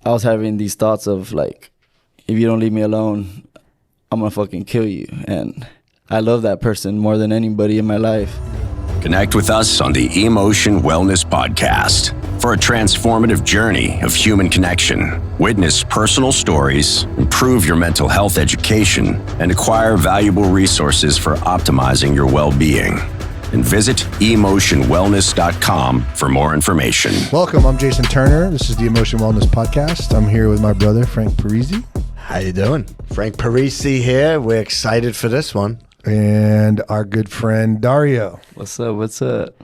I was having these thoughts of like, if you don't leave me alone, I'm gonna fucking kill you. And I love that person more than anybody in my life. Connect with us on the Emotion Wellness Podcast for a transformative journey of human connection. Witness personal stories, improve your mental health education, and acquire valuable resources for optimizing your well-being. And visit emotionwellness.com for more information. Welcome, I'm Jason Turner. This is the Emotion Wellness Podcast. I'm here with my brother, Frank Parisi. How you doing? Frank Parisi here. We're excited for this one. And our good friend, Dario. What's up?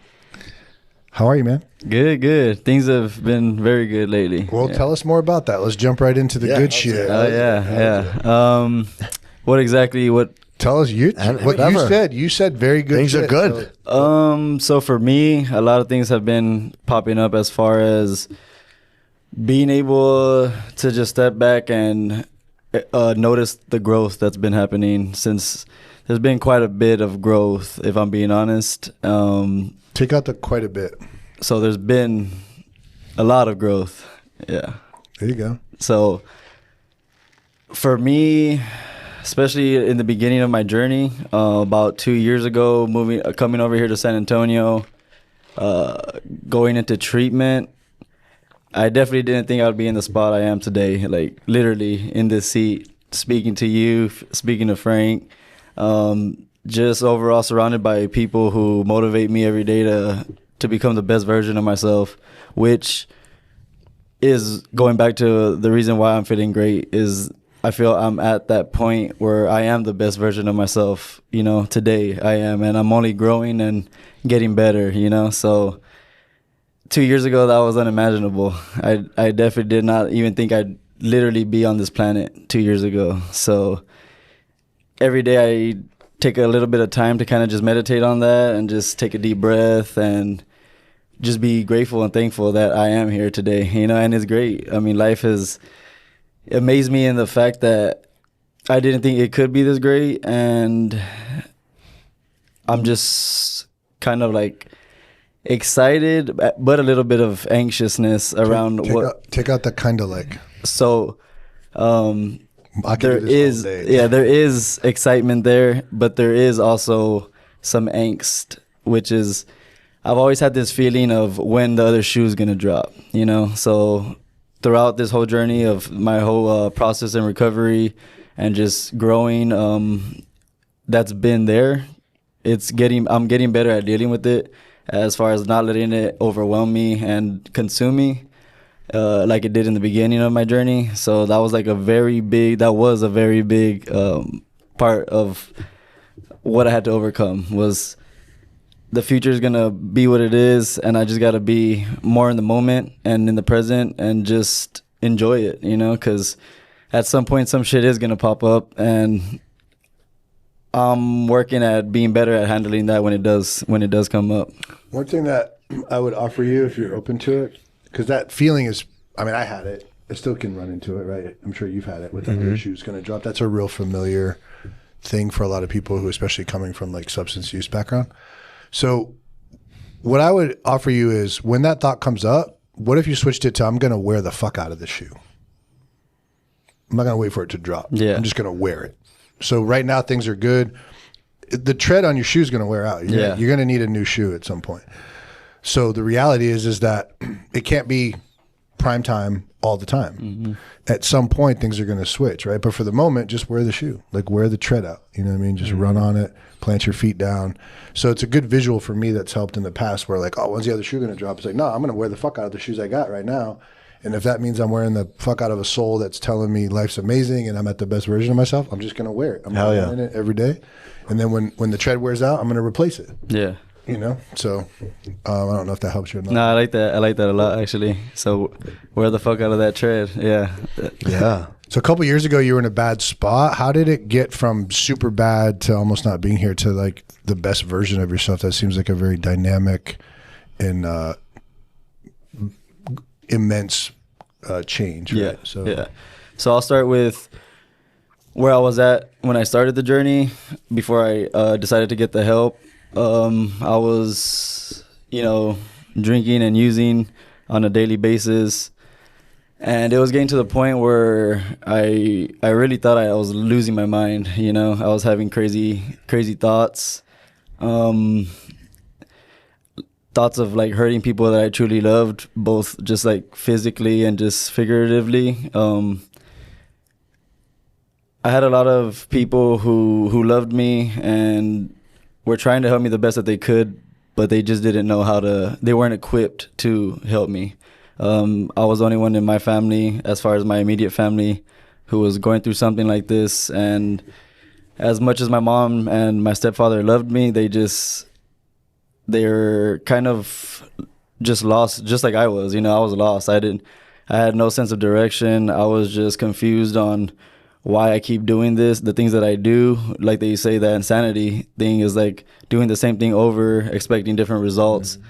How are you, man? Good. Things have been very good lately. Well, tell us more about that. Let's jump right into the good shit. What Tell us what you said. You said very good things shit, are good. So for me, a lot of things have been popping up as far as being able to just step back and notice the growth that's been happening, since there's been quite a bit of growth, if I'm being honest. Take out the quite a bit. So there's been a lot of growth. Yeah. There you go. So for me, especially in the beginning of my journey, about 2 years ago, coming over here to San Antonio, going into treatment, I definitely didn't think I would be in the spot I am today, like literally in this seat, speaking to you, speaking to Frank, just overall surrounded by people who motivate me every day to become the best version of myself, which is going back to the reason why I'm feeling great is I feel I'm at that point where I am the best version of myself, today I am, and I'm only growing and getting better, so 2 years ago, that was unimaginable. I definitely did not even think I'd literally be on this planet 2 years ago. So every day I take a little bit of time to kind of just meditate on that and just take a deep breath and just be grateful and thankful that I am here today, and it's great. I mean, life has amazed me in the fact that I didn't think it could be this great, and I'm just kind of like excited, but a little bit of anxiousness around take out the kind of like. So there is excitement there, but there is also some angst, which is I've always had this feeling of when the other shoe is gonna drop, So throughout this whole journey of my whole process and recovery and just growing, that's been there. I'm getting better at dealing with it, as far as not letting it overwhelm me and consume me like it did in the beginning of my journey. So that was a very big part of what I had to overcome. Was the future is going to be what it is, and I just got to be more in the moment and in the present and just enjoy it, because at some point some shit is going to pop up, and I'm working at being better at handling that when it does come up. One thing that I would offer you, if you're open to it, because that feeling is, I had it. I still can run into it, right? I'm sure you've had it with other shoes going to drop. That's a real familiar thing for a lot of people who, especially coming from substance use background. So what I would offer you is, when that thought comes up, what if you switched it to, I'm going to wear the fuck out of this shoe. I'm not going to wait for it to drop. Yeah. I'm just going to wear it. So right now things are good. The tread on your shoe is going to wear out. You're going to need a new shoe at some point. So the reality is that it can't be prime time all the time. Mm-hmm. At some point things are going to switch, right? But for the moment, just wear the shoe, wear the tread out. You know what I mean? Just run on it, plant your feet down. So it's a good visual for me that's helped in the past, where when's the other shoe going to drop? It's no, I'm going to wear the fuck out of the shoes I got right now. And if that means I'm wearing the fuck out of a soul that's telling me life's amazing and I'm at the best version of myself, I'm just going to wear it. I'm wearing it every day. And then when the tread wears out, I'm going to replace it. Yeah. So I don't know if that helps you or not. No, I like that. I like that a lot, actually. So wear the fuck out of that tread. Yeah. Yeah. So a couple years ago, you were in a bad spot. How did it get from super bad to almost not being here to the best version of yourself? That seems like a very dynamic and immense change. Right? Yeah. So I'll start with where I was at when I started the journey before I decided to get the help. I was, drinking and using on a daily basis. And it was getting to the point where I really thought I was losing my mind. You know, I was having crazy thoughts, thoughts of like hurting people that I truly loved, both just like physically and just figuratively. I had a lot of people who loved me and were trying to help me the best that they could, but they just didn't know how to. They weren't equipped to help me. I was the only one in my family, as far as my immediate family, who was going through something like this. And as much as my mom and my stepfather loved me, they're kind of just lost, just like I was. You know, I was lost. I had no sense of direction. I was just confused on why I keep doing this, the things that I do. Like they say, that insanity thing is like doing the same thing over, expecting different results. Mm-hmm.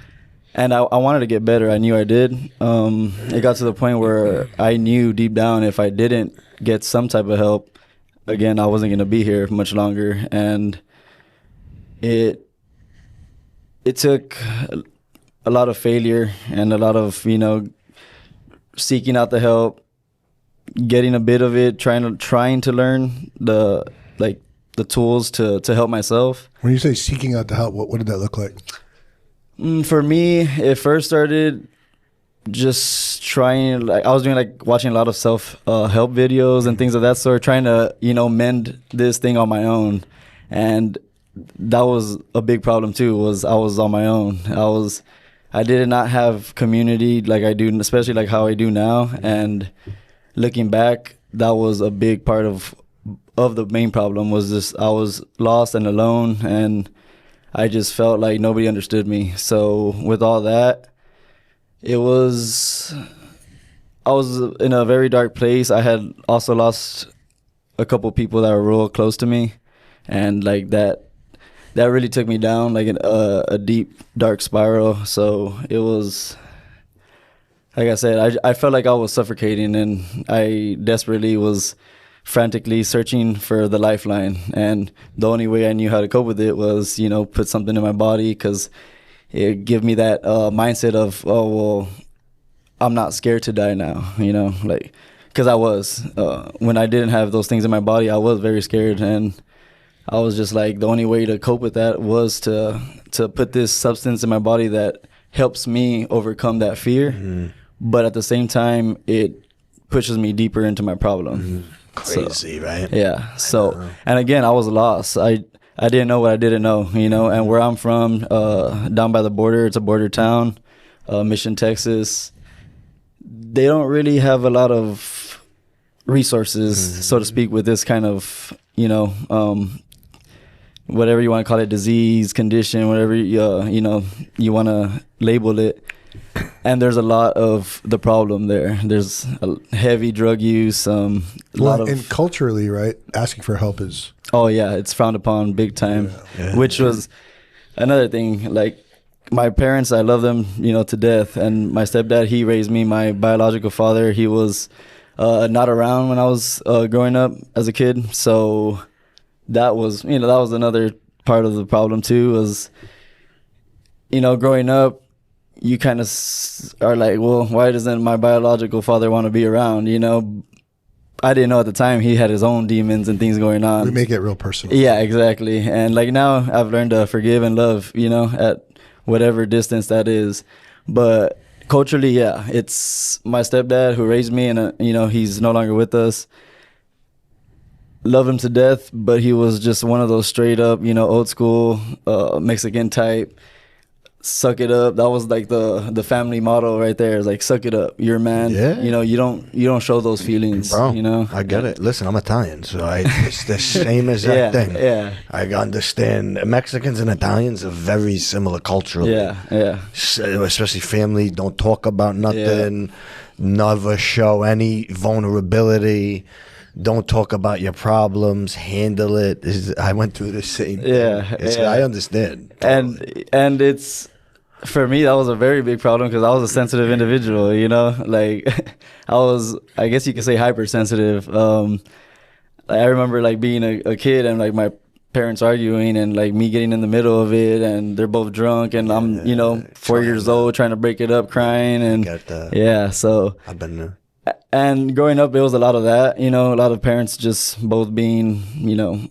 And I wanted to get better. I knew I did. It got to the point where I knew deep down if I didn't get some type of help, again, I wasn't going to be here much longer. And it took a lot of failure and a lot of, you know, seeking out the help, getting a bit of it, trying to learn the tools to help myself. When you say seeking out the help, what did that look like? For me, it first started just trying, like I was doing like watching a lot of self-help videos and things of that sort, trying to, you know, mend this thing on my own. And that was a big problem too, was I was on my own. I did not have community like I do, especially like how I do now. And looking back, that was a big part of the main problem, was just I was lost and alone, and I just felt like nobody understood me. So with all that, I was in a very dark place. I had also lost a couple people that were real close to me, and like that really took me down, like a deep, dark spiral. So it was, like I said, I felt like I was suffocating, and I desperately was frantically searching for the lifeline. And the only way I knew how to cope with it was, you know, put something in my body, because it gave me that mindset of, oh, well, I'm not scared to die now, you know, like, because I was. When I didn't have those things in my body, I was very scared, and I was just like, the only way to cope with that was to put this substance in my body that helps me overcome that fear, but at the same time, it pushes me deeper into my problem. Crazy, so, right? Yeah. So, and again, I was lost. I didn't know what I didn't know, you know. And where I'm from, down by the border, it's a border town, Mission, Texas. They don't really have a lot of resources, so to speak, with this kind of, you know, whatever you want to call it, disease, condition, whatever you know you want to label it. And there's a lot of the problem there. There's a heavy drug use. And culturally, right? Asking for help is. Oh yeah, it's frowned upon big time. Yeah. Which was another thing. Like my parents, I love them, you know, to death. And my stepdad, he raised me. My biological father, he was not around when I was growing up as a kid. So that was another part of the problem too. Was, you know, growing up, you kind of are like, well, why doesn't my biological father want to be around? You know, I didn't know at the time he had his own demons and things going on. We make it real personal. Yeah, exactly. And like now I've learned to forgive and love, you know, at whatever distance that is. But culturally, yeah, it's my stepdad who raised me, and, you know, he's no longer with us. Love him to death, but he was just one of those straight up, you know, old school Mexican type. Suck it up. That was like the family motto right there. It's like, suck it up. You're a man. Yeah. You know, you don't show those feelings. Bro, you know. I get it. Listen, I'm Italian, so it's the same exact thing. Yeah. I understand. Mexicans and Italians are very similar culturally. Yeah. Especially family. Don't talk about nothing. Yeah. Never show any vulnerability. Don't talk about your problems. Handle it. I went through the same thing. Yeah. I understand. Totally. And it's, for me, that was a very big problem, because I was a sensitive individual, you know, like I guess you could say hypersensitive. I remember like being a kid and like my parents arguing and like me getting in the middle of it, and they're both drunk, and I'm, you know, 4 years old trying to break it up, crying, and so I've been there. And growing up, it was a lot of that, you know, a lot of parents just both being, you know,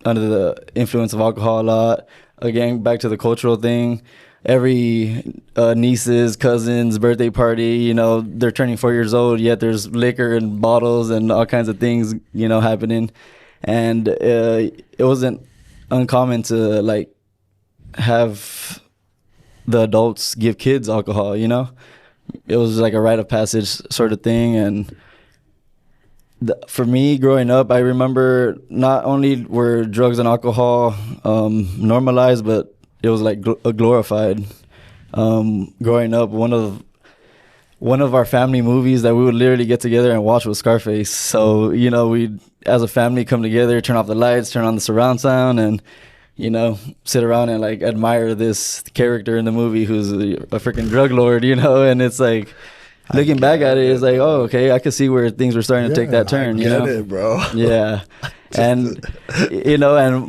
under the influence of alcohol a lot. Again, back to the cultural thing. Every niece's, cousin's birthday party, you know, they're turning 4 years old, yet there's liquor and bottles and all kinds of things, you know, happening. And it wasn't uncommon to, like, have the adults give kids alcohol, you know? It was like a rite of passage sort of thing. And for me, growing up, I remember not only were drugs and alcohol normalized, but it was like glorified. Growing up, one of our family movies that we would literally get together and watch was Scarface. So, you know, we'd, as a family, come together, turn off the lights, turn on the surround sound, and, you know, sit around and, like, admire this character in the movie who's a freaking drug lord, you know? And it's like, looking back at it, it's like, oh, okay, I could see where things were starting to take that turn, you know? It, bro. Yeah. And, you know, and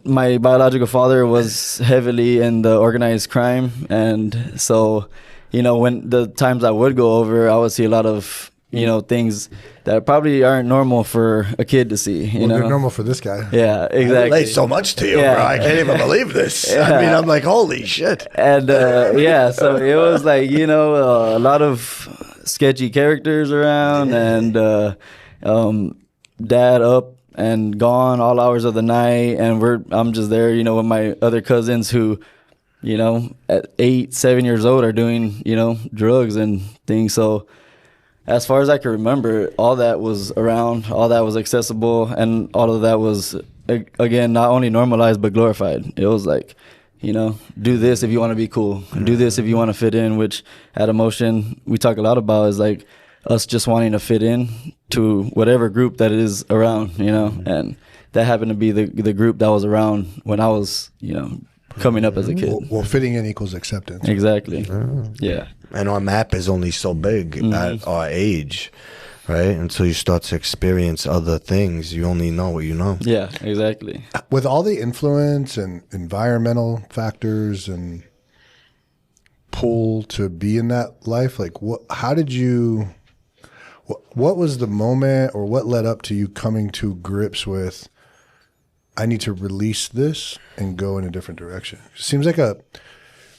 my biological father was heavily in the organized crime. And so, you know, when the times I would go over, I would see a lot of, you know, things that probably aren't normal for a kid to see, you know? They're normal for this guy. Yeah, I exactly. relate so much to you, Yeah. bro. I can't even believe this. Yeah. I mean, I'm like, holy shit. And, yeah, so it was like, you know, a lot of sketchy characters around, and dad up and gone all hours of the night, and I'm just there, you know, with my other cousins who, you know, at 8, 7 years old are doing, you know, drugs and things. So as far as I can remember, all that was around, all that was accessible, and all of that was, again, not only normalized but glorified. It was like, you know, do this if you want to be cool, do this if you want to fit in, which at Emotion we talk a lot about, is like us just wanting to fit in to whatever group that is around, you know. And that happened to be the group that was around when I was, you know, coming up as a kid. Well, fitting in equals acceptance. Exactly. Yeah. And our map is only so big at our age, right? Until you start to experience other things, you only know what you know. Yeah, exactly. With all the influence and environmental factors and pull to be in that life, like how did you, what was the moment, or what led up to you coming to grips with, I need to release this and go in a different direction? It seems like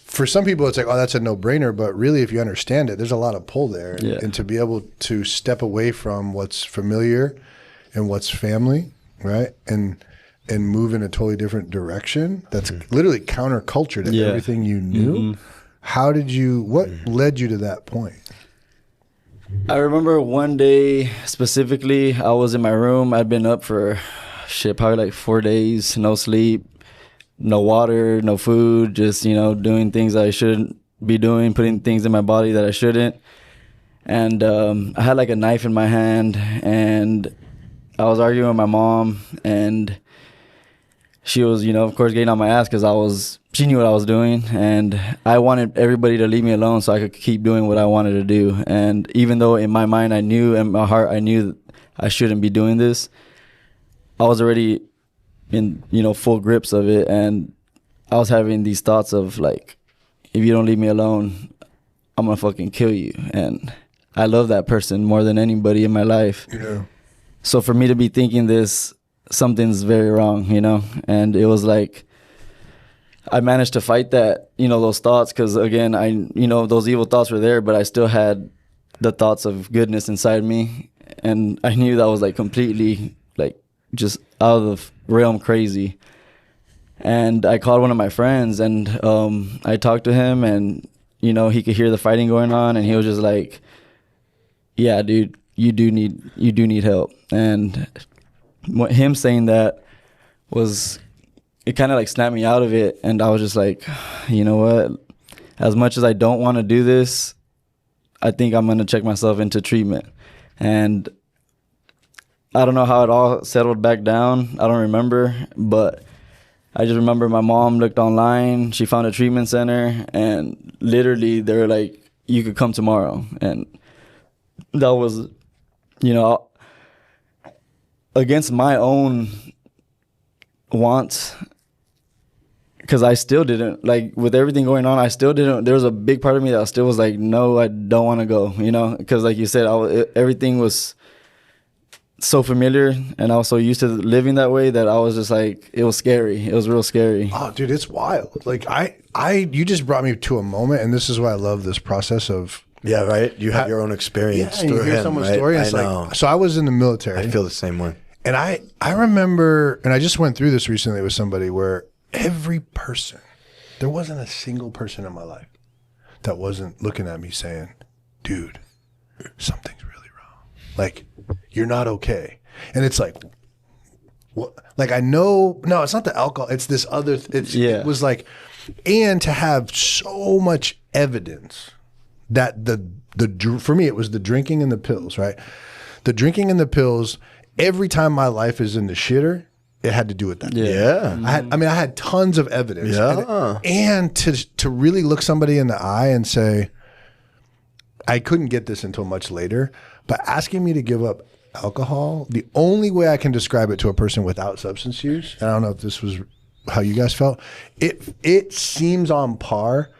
for some people it's like, oh, that's a no-brainer, but really if you understand it, there's a lot of pull there. Yeah. And to be able to step away from what's familiar and what's family, right? And move in a totally different direction that's literally counterculture to everything you knew. How did you, what led you to that point? I remember one day specifically, I was in my room. I'd been up for probably like 4 days, no sleep, no water, no food, just, you know, doing things I shouldn't be doing, putting things in my body that I shouldn't. And I had like a knife in my hand, and I was arguing with my mom, and she was, you know, of course, getting on my ass because she knew what I was doing, and I wanted everybody to leave me alone so I could keep doing what I wanted to do. And even though in my mind in my heart I knew I shouldn't be doing this, I was already in, you know, full grips of it, and I was having these thoughts of like, if you don't leave me alone, I'm gonna fucking kill you. And I love that person more than anybody in my life. Yeah. So for me to be thinking this, something's very wrong, you know. And it was like, I managed to fight that, you know, those thoughts, because again, you know, those evil thoughts were there, but I still had the thoughts of goodness inside me, and I knew that was like completely like just out of the realm crazy. And I called one of my friends, and I talked to him, and, you know, he could hear the fighting going on, and he was just like, yeah, dude, you do need help. And him saying that it kind of like snapped me out of it. And I was just like, you know what, as much as I don't want to do this, I think I'm going to check myself into treatment. And I don't know how it all settled back down. I don't remember, but I just remember my mom looked online. She found a treatment center, and literally they were like, you could come tomorrow. And that was, you know, against my own wants, because I still didn't, like, with everything going on, I still didn't, there was a big part of me that still was like, no, I don't want to go, you know, because like you said, everything was so familiar, and I was so used to living that way that I was just like, it was scary. It was real scary. Oh, dude, it's wild. Like you just brought me to a moment, and this is why I love this process of. Yeah, right. You have your own experience. Yeah, and you hear someone's story. And it's like, so I was in the military. I feel the same way. And I remember, and I just went through this recently with somebody where every person, there wasn't a single person in my life that wasn't looking at me saying, dude, something's really wrong. Like, you're not okay. And it's like, what? Like, I know, no, it's not the alcohol. It's this other, it was like, and to have so much evidence that for me, it was the drinking and the pills, right? The drinking and the pills, every time my life is in the shitter, it had to do with that. Yeah. I had tons of evidence. Yeah. And to really look somebody in the eye and say, I couldn't get this until much later, but asking me to give up alcohol, the only way I can describe it to a person without substance use, and I don't know if this was how you guys felt, it seems on par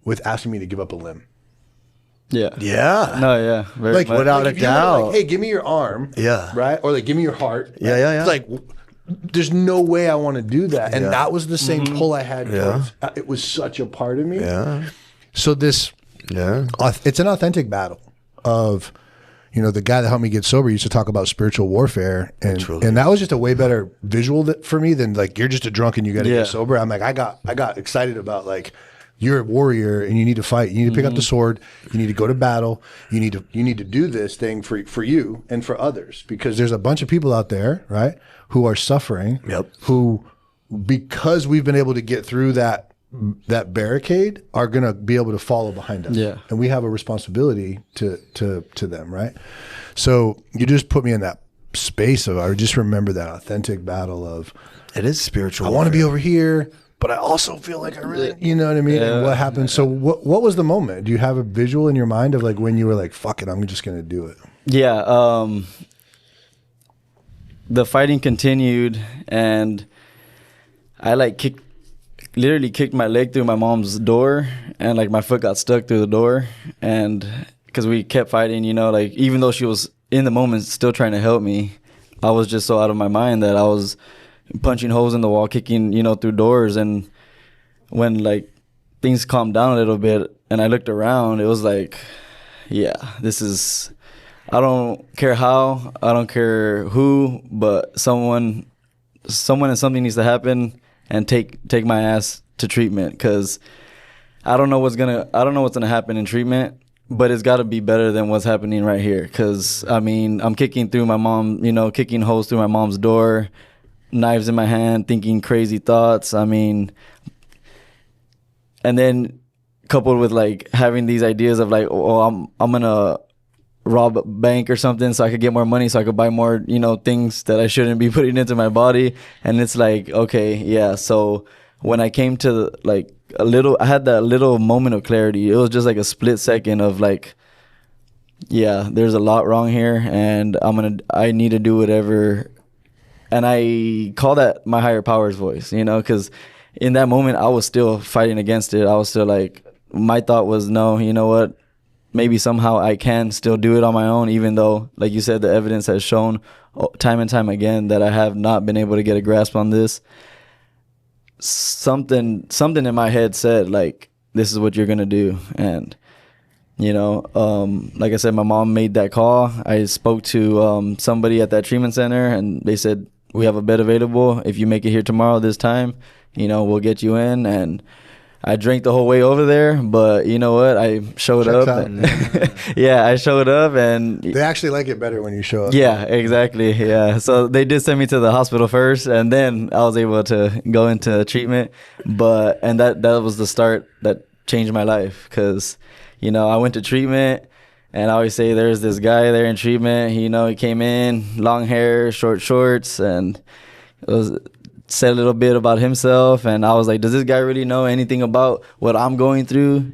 with asking me to give up a limb. Yeah. Yeah. No, yeah. Very Like, much. without a if you were doubt. like, hey, give me your arm. Yeah. Right? Or like, give me your heart. Yeah, yeah, yeah. It's like, there's no way I want to do that. And that was the same pull I had. Yeah. It was such a part of me. Yeah. So this, it's an authentic battle of, you know, the guy that helped me get sober used to talk about spiritual warfare. And that was just a way better visual for me than like, you're just a drunk and you got to get sober. I'm like, I got excited about like, you're a warrior and you need to fight. You need to pick up the sword. You need to go to battle. You need to do this thing for you and for others, because there's a bunch of people out there, right, who are suffering. Yep. Who, because we've been able to get through that barricade, are gonna be able to follow behind us. Yeah. And we have a responsibility to them, right? So you just put me in that space of, I just remember that authentic battle of, It is spiritual. I want to be over here, but I also feel like I really, you know what I mean? And what happened? So what was the moment? Do you have a visual in your mind of like when you were like, fuck it, I'm just going to do it? Yeah. The fighting continued, and I like literally kicked my leg through my mom's door, and like my foot got stuck through the door. And because we kept fighting, you know, like even though she was in the moment still trying to help me, I was just so out of my mind that I was punching holes in the wall, kicking, you know, through doors. And when like things calmed down a little bit and I looked around, it was like, yeah, this is, I don't care how, I don't care who, but someone and something needs to happen and take my ass to treatment, because I don't know what's gonna happen in treatment, but it's got to be better than what's happening right here. Because I mean, I'm kicking through my mom, you know, kicking holes through my mom's door, knives in my hand, thinking crazy thoughts. I mean, and then coupled with like having these ideas of like, oh, I'm gonna rob a bank or something so I could get more money, so I could buy more, you know, things that I shouldn't be putting into my body. And it's like, okay, yeah. So when I came to like I had that little moment of clarity. It was just like a split second of like, yeah, there's a lot wrong here, and I need to do whatever. And I call that my higher power's voice, you know, because in that moment I was still fighting against it. I was still like, my thought was, no, you know what? Maybe somehow I can still do it on my own, even though, like you said, the evidence has shown time and time again that I have not been able to get a grasp on this. Something in my head said, like, this is what you're going to do. And, you know, like I said, my mom made that call. I spoke to somebody at that treatment center, and they said, we have a bed available. If you make it here tomorrow this time, you know, we'll get you in. And I drank the whole way over there, but you know what? I showed up. Yeah, I showed up, and they actually like it better when you show up. Yeah, exactly. Yeah. So they did send me to the hospital first, and then I was able to go into treatment. And that was the start that changed my life, because, you know, I went to treatment, and I always say there's this guy there in treatment. He came in, long hair, short shorts, and said a little bit about himself, and I was like, does this guy really know anything about what I'm going through?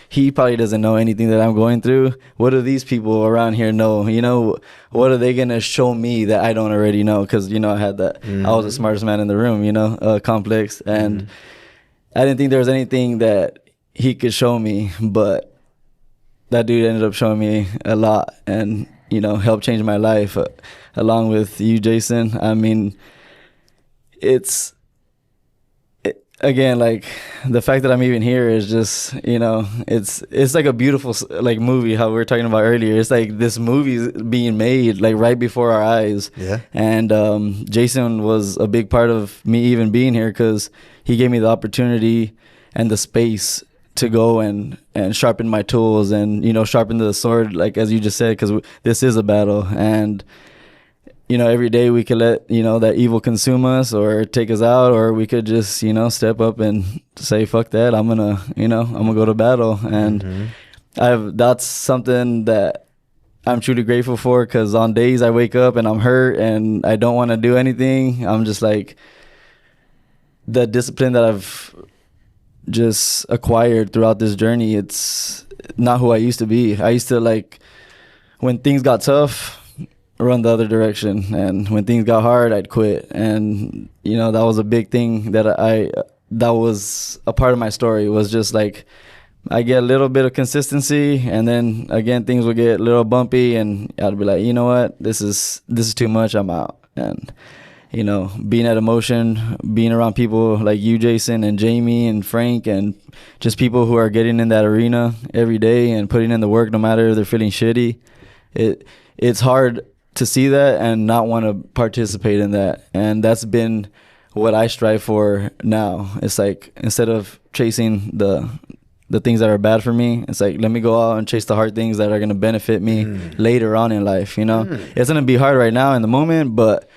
He probably doesn't know anything that I'm going through. What do these people around here know? You know, what are they gonna show me that I don't already know? Because, you know, I had that, I was the smartest man in the room, you know, complex. And I didn't think there was anything that he could show me, but that dude ended up showing me a lot, and helped change my life, along with you, Jason. I mean, again, like, the fact that I'm even here is just, it's like a beautiful, like, movie, how we were talking about earlier. It's like this movie being made, like, right before our eyes. Yeah. And Jason was a big part of me even being here, because he gave me the opportunity and the space to go and sharpen my tools and, sharpen the sword, like, as you just said, because this is a battle. And every day we could let, that evil consume us or take us out, or we could just, step up and say, fuck that. I'm going to go to battle. And that's something that I'm truly grateful for, because on days I wake up and I'm hurt and I don't want to do anything, I'm just like, the discipline that I've just acquired throughout this journey, it's not who I used to be. I used to, like, when things got tough, run the other direction, and when things got hard, I'd quit. And that was a big thing that that was a part of my story, was just like, I get a little bit of consistency, and then again things would get a little bumpy, and I'd be like, you know what, this is too much, I'm out. And being at Emotion, being around people like you, Jason, and Jamie and Frank, and just people who are getting in that arena every day and putting in the work no matter if they're feeling shitty, it's hard to see that and not want to participate in that. And that's been what I strive for now. It's like, instead of chasing the things that are bad for me, it's like, let me go out and chase the hard things that are going to benefit me later on in life. It's going to be hard right now in the moment, but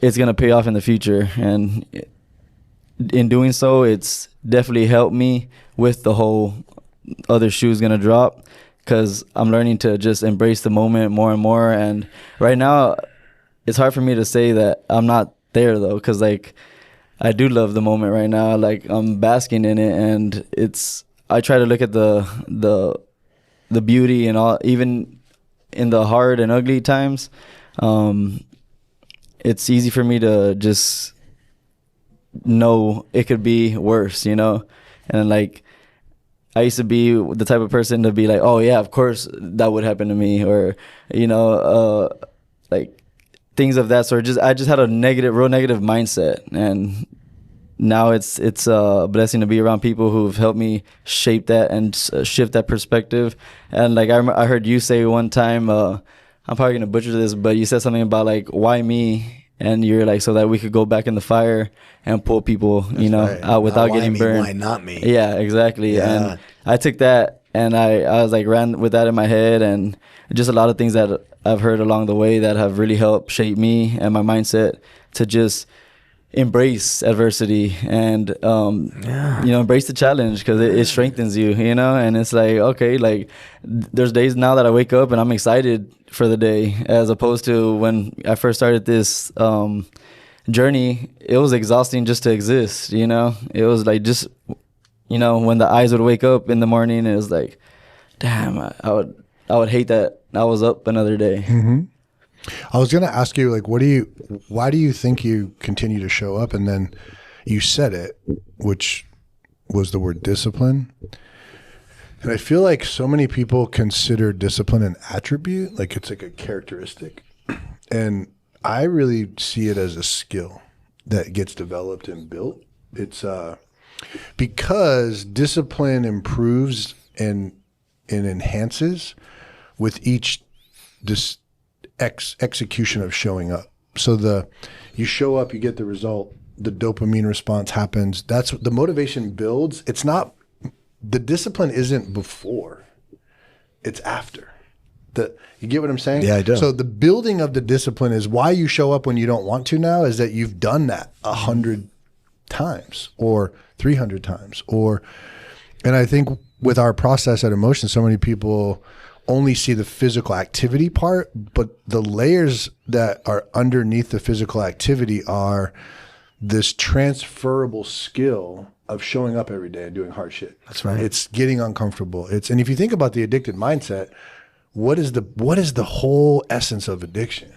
it's going to pay off in the future. And in doing so, it's definitely helped me with the whole other shoe's going to drop, because I'm learning to just embrace the moment more and more. And right now, it's hard for me to say that I'm not there, though, because, like, I do love the moment right now. Like, I'm basking in it, and I try to look at the beauty and all, even in the hard and ugly times. It's easy for me to just know it could be worse, and, like, I used to be the type of person to be like, oh yeah, of course that would happen to me, or like, things of that sort. I just had a real negative mindset, and now it's a blessing to be around people who've helped me shape that and shift that perspective. And, like, I heard you say one time, I'm probably gonna butcher this, but you said something about, like, why me? And you're like, so that we could go back in the fire and pull people, right. out without getting burned. Why not me? Yeah, exactly. Yeah. And I took that, and I was like, ran with that in my head, and just a lot of things that I've heard along the way that have really helped shape me and my mindset to just embrace adversity and embrace the challenge, because it strengthens you, and it's like, okay, like, there's days now that I wake up and I'm excited for the day, as opposed to when I first started this journey, it was exhausting just to exist. It was like, just when the eyes would wake up in the morning, it was like, damn, I would hate that I was up another day. I was going to ask you, like, why do you think you continue to show up? And then you said it, which was the word discipline. And I feel like so many people consider discipline an attribute, like it's like a characteristic. And I really see it as a skill that gets developed and built. It's because discipline improves and enhances with each execution of showing up. So you show up, you get the result, the dopamine response happens. That's the motivation builds. It's not, the discipline isn't before, it's after. You get what I'm saying? Yeah, I do. So the building of the discipline is why you show up when you don't want to now, is that you've done that 100 times or 300 times. And I think with our process at Emotion, so many people only see the physical activity part, but the layers that are underneath the physical activity are this transferable skill of showing up every day and doing hard shit. That's right. It's getting uncomfortable. And if you think about the addicted mindset, what is the whole essence of addiction?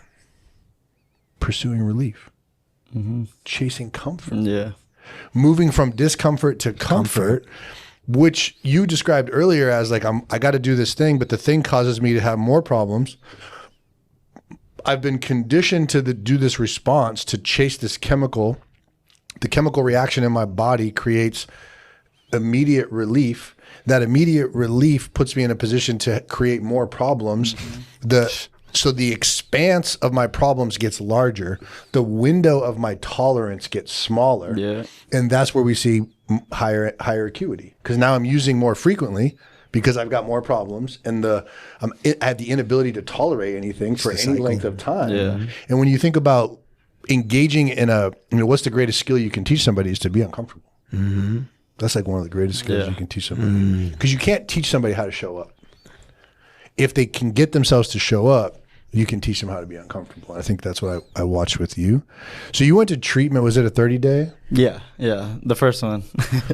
Pursuing relief, chasing comfort. Yeah. moving from discomfort to comfort. Which you described earlier as like, I got to do this thing, but the thing causes me to have more problems. I've been conditioned to do this response to chase this chemical. The chemical reaction in my body creates immediate relief. That immediate relief puts me in a position to create more problems. So the expanse of my problems gets larger. The window of my tolerance gets smaller. Yeah. And that's where we see higher acuity. Because now I'm using more frequently because I've got more problems and I have the inability to tolerate anything for any length of time. Yeah. And when you think about engaging in what's the greatest skill you can teach somebody is to be uncomfortable. Mm-hmm. That's like one of the greatest skills you can teach somebody. Because you can't teach somebody how to show up. If they can get themselves to show up, you can teach them how to be uncomfortable. I think that's what I watched with you. So you went to treatment. Was it a 30-day? Yeah. The first one.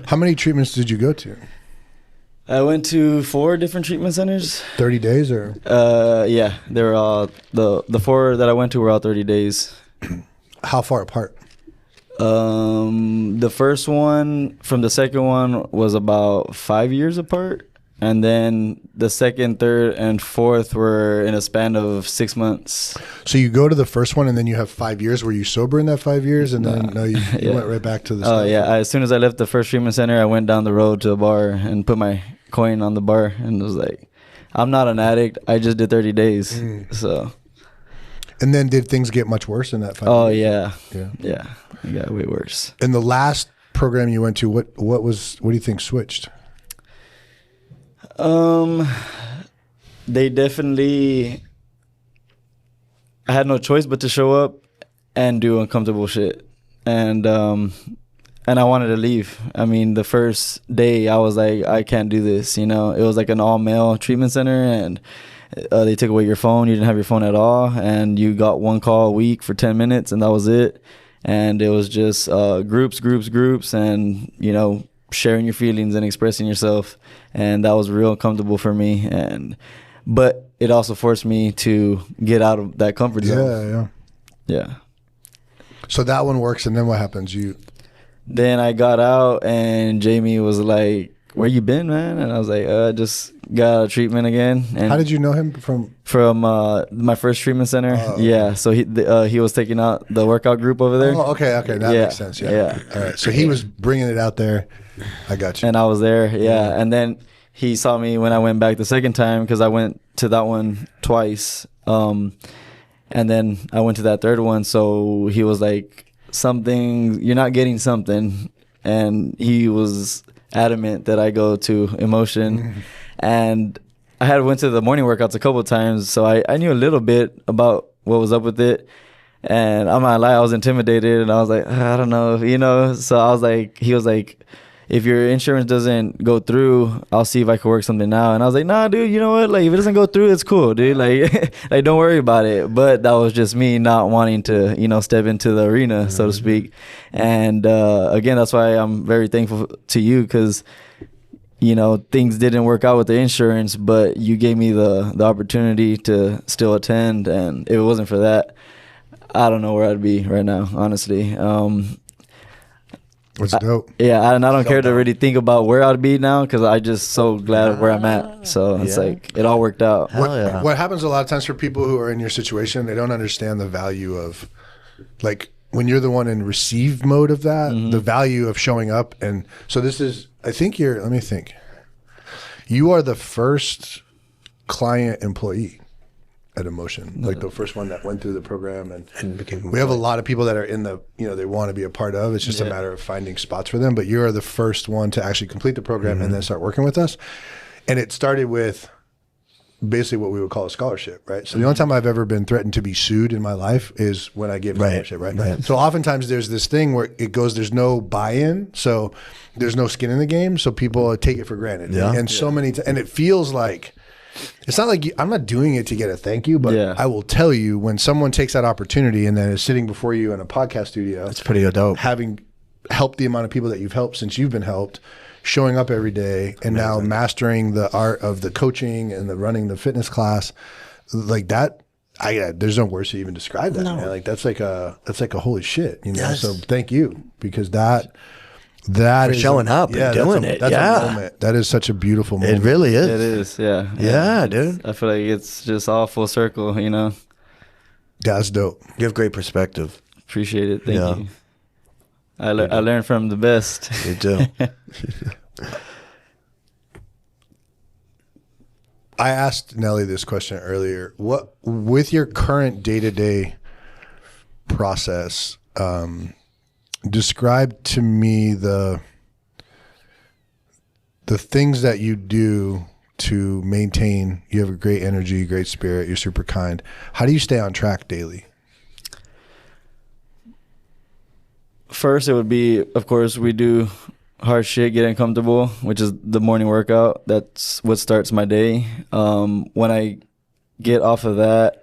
How many treatments did you go to? I went to 4 different treatment centers. 30 days or? Yeah, they were all the 4 that I went to were all 30 days. How far apart? The first one from the second one was about 5 years apart. And then the second, third, and fourth were in a span of 6 months. So you go to the first one, and then you have 5 years. Were you sober in that 5 years? And then you went right back to the stuff? Oh, yeah. As soon as I left the first treatment center, I went down the road to a bar and put my coin on the bar. And was like, I'm not an addict. I just did 30 days. So. And then did things get much worse in that 5 years? Oh, yeah. Yeah. It got way worse. In the last program you went to, what do you think switched? They definitely, I had no choice but to show up and do uncomfortable shit. And I wanted to leave. I mean, the first day I was like, I can't do this. It was like an all male treatment center, and they took away your phone. You didn't have your phone at all. And you got one call a week for 10 minutes, and that was it. And it was just groups and, sharing your feelings and expressing yourself. And that was real uncomfortable for me. But it also forced me to get out of that comfort zone. Yeah. So that one works, and then what happens? Then I got out, and Jamie was like, "Where you been, man?" And I was like, "I just got out of treatment again." And how did you know him from? From my first treatment center. Yeah. So he was taking out the workout group over there. Oh, okay. That makes sense. Yeah. All right. So he was bringing it out there. I got you. And I was there. Yeah. And then he saw me when I went back the second time, because I went to that one twice. And then I went to that third one. So he was like, you're not getting something. And he was adamant that I go to Emotion. And I had went to the morning workouts a couple of times, so I knew a little bit about what was up with it. And I'm not lie, I was intimidated, and I was like, I don't know, So I was like, he was like, if your insurance doesn't go through, I'll see if I can work something out. And I was like, nah, dude, you know what? Like, if it doesn't go through, it's cool, dude. Like, don't worry about it. But that was just me not wanting to, step into the arena, so to speak. And again, that's why I'm very thankful to you, because things didn't work out with the insurance, but you gave me the opportunity to still attend. And if it wasn't for that, I don't know where I'd be right now, honestly. What's dope. Yeah, and I don't care to really think about where I'd be now, because I just so glad where I'm at. So it's like, it all worked out. What happens a lot of times for people who are in your situation, they don't understand the value of, like, when you're the one in receive mode of that, the value of showing up. And so this is, let me think. You are the first client employee at Emotion, like the first one that went through the program, and became. We have a lot of people that are in the, they want to be a part of. It's just a matter of finding spots for them. But you are the first one to actually complete the program and then start working with us. And it started with basically what we would call a scholarship, right? So the only time I've ever been threatened to be sued in my life is when I give scholarship, right? So oftentimes there's this thing where it goes, there's no buy-in, so there's no skin in the game, so people take it for granted. And so many, and it feels like, it's not like I'm not doing it to get a thank you, but I will tell you, when someone takes that opportunity and then is sitting before you in a podcast studio, it's pretty dope. Having helped the amount of people that you've helped since you've been helped, showing up every day, and now mastering the art of the coaching and the running the fitness class, like that. There's no words to even describe that. Man. Like that's like a holy shit, So thank you, because that That for is showing up and doing it. That's Yeah. a moment. That is such a beautiful moment. It really is. It is, yeah. Yeah, dude. I feel like it's just all full circle, you know. That's dope. You have great perspective. Appreciate it. Thank Yeah. you. I learned from the best. You do. I asked Nelly this question earlier. What, with your current day-to-day process, describe to me the things that you do to maintain. You have a great energy, great spirit. You're super kind. How do you stay on track daily? First, it would be, of course, we do hard shit, getting comfortable, which is the morning workout. That's what starts my day. When I get off of that,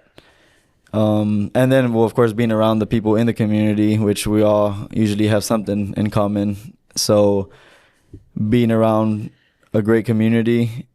and then, well, of course, being around the people in the community, which we all usually have something in common. So being around a great community.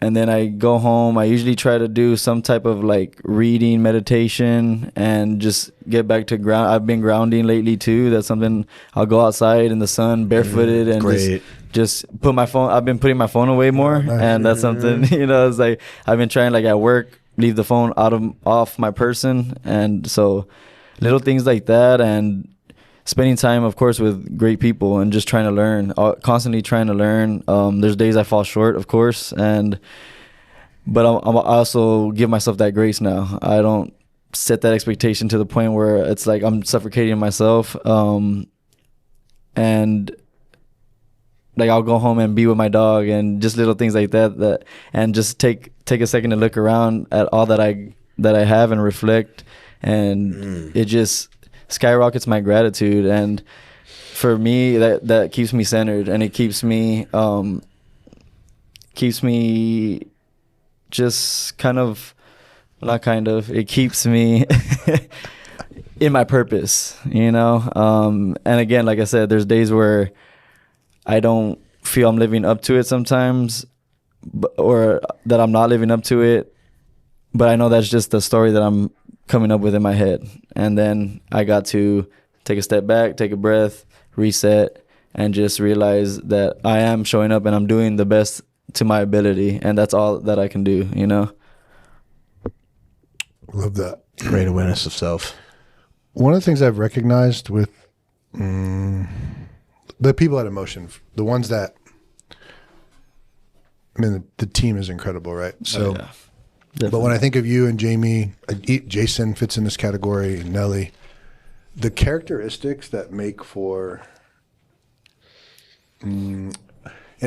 And then I go home. I usually try to do some type of like reading, meditation, and just get back to ground. I've been grounding lately too. That's something. I'll go outside in the sun barefooted and just put my phone. I've been putting my phone away more, and that's something, you know. It's like I've been trying, like at work, leave the phone off my person, and so little things like that, and spending time, of course, with great people and just trying to learn, constantly trying to learn. There's days I fall short, of course, but I also give myself that grace now. I don't set that expectation to the point where it's like I'm suffocating myself. And like I'll go home and be with my dog and just little things like that, and just take a second to look around at all that I have and reflect, and it just skyrockets my gratitude. And for me, that keeps me centered, and it keeps me just it keeps me in my purpose, you know. And again, like I said, there's days where I don't feel I'm living up to it sometimes, or that I'm not living up to it, but I know that's just the story that I'm coming up with in my head. And then I got to take a step back, take a breath, reset, and just realize that I am showing up and I'm doing the best to my ability, and that's all that I can do, you know. Love that. Great awareness of self. One of the things I've recognized with the people at Emotion, the ones that, I mean, the team is incredible, right? So, but when I think of you and Jamie, Jason fits in this category, Nelly, the characteristics that make for, in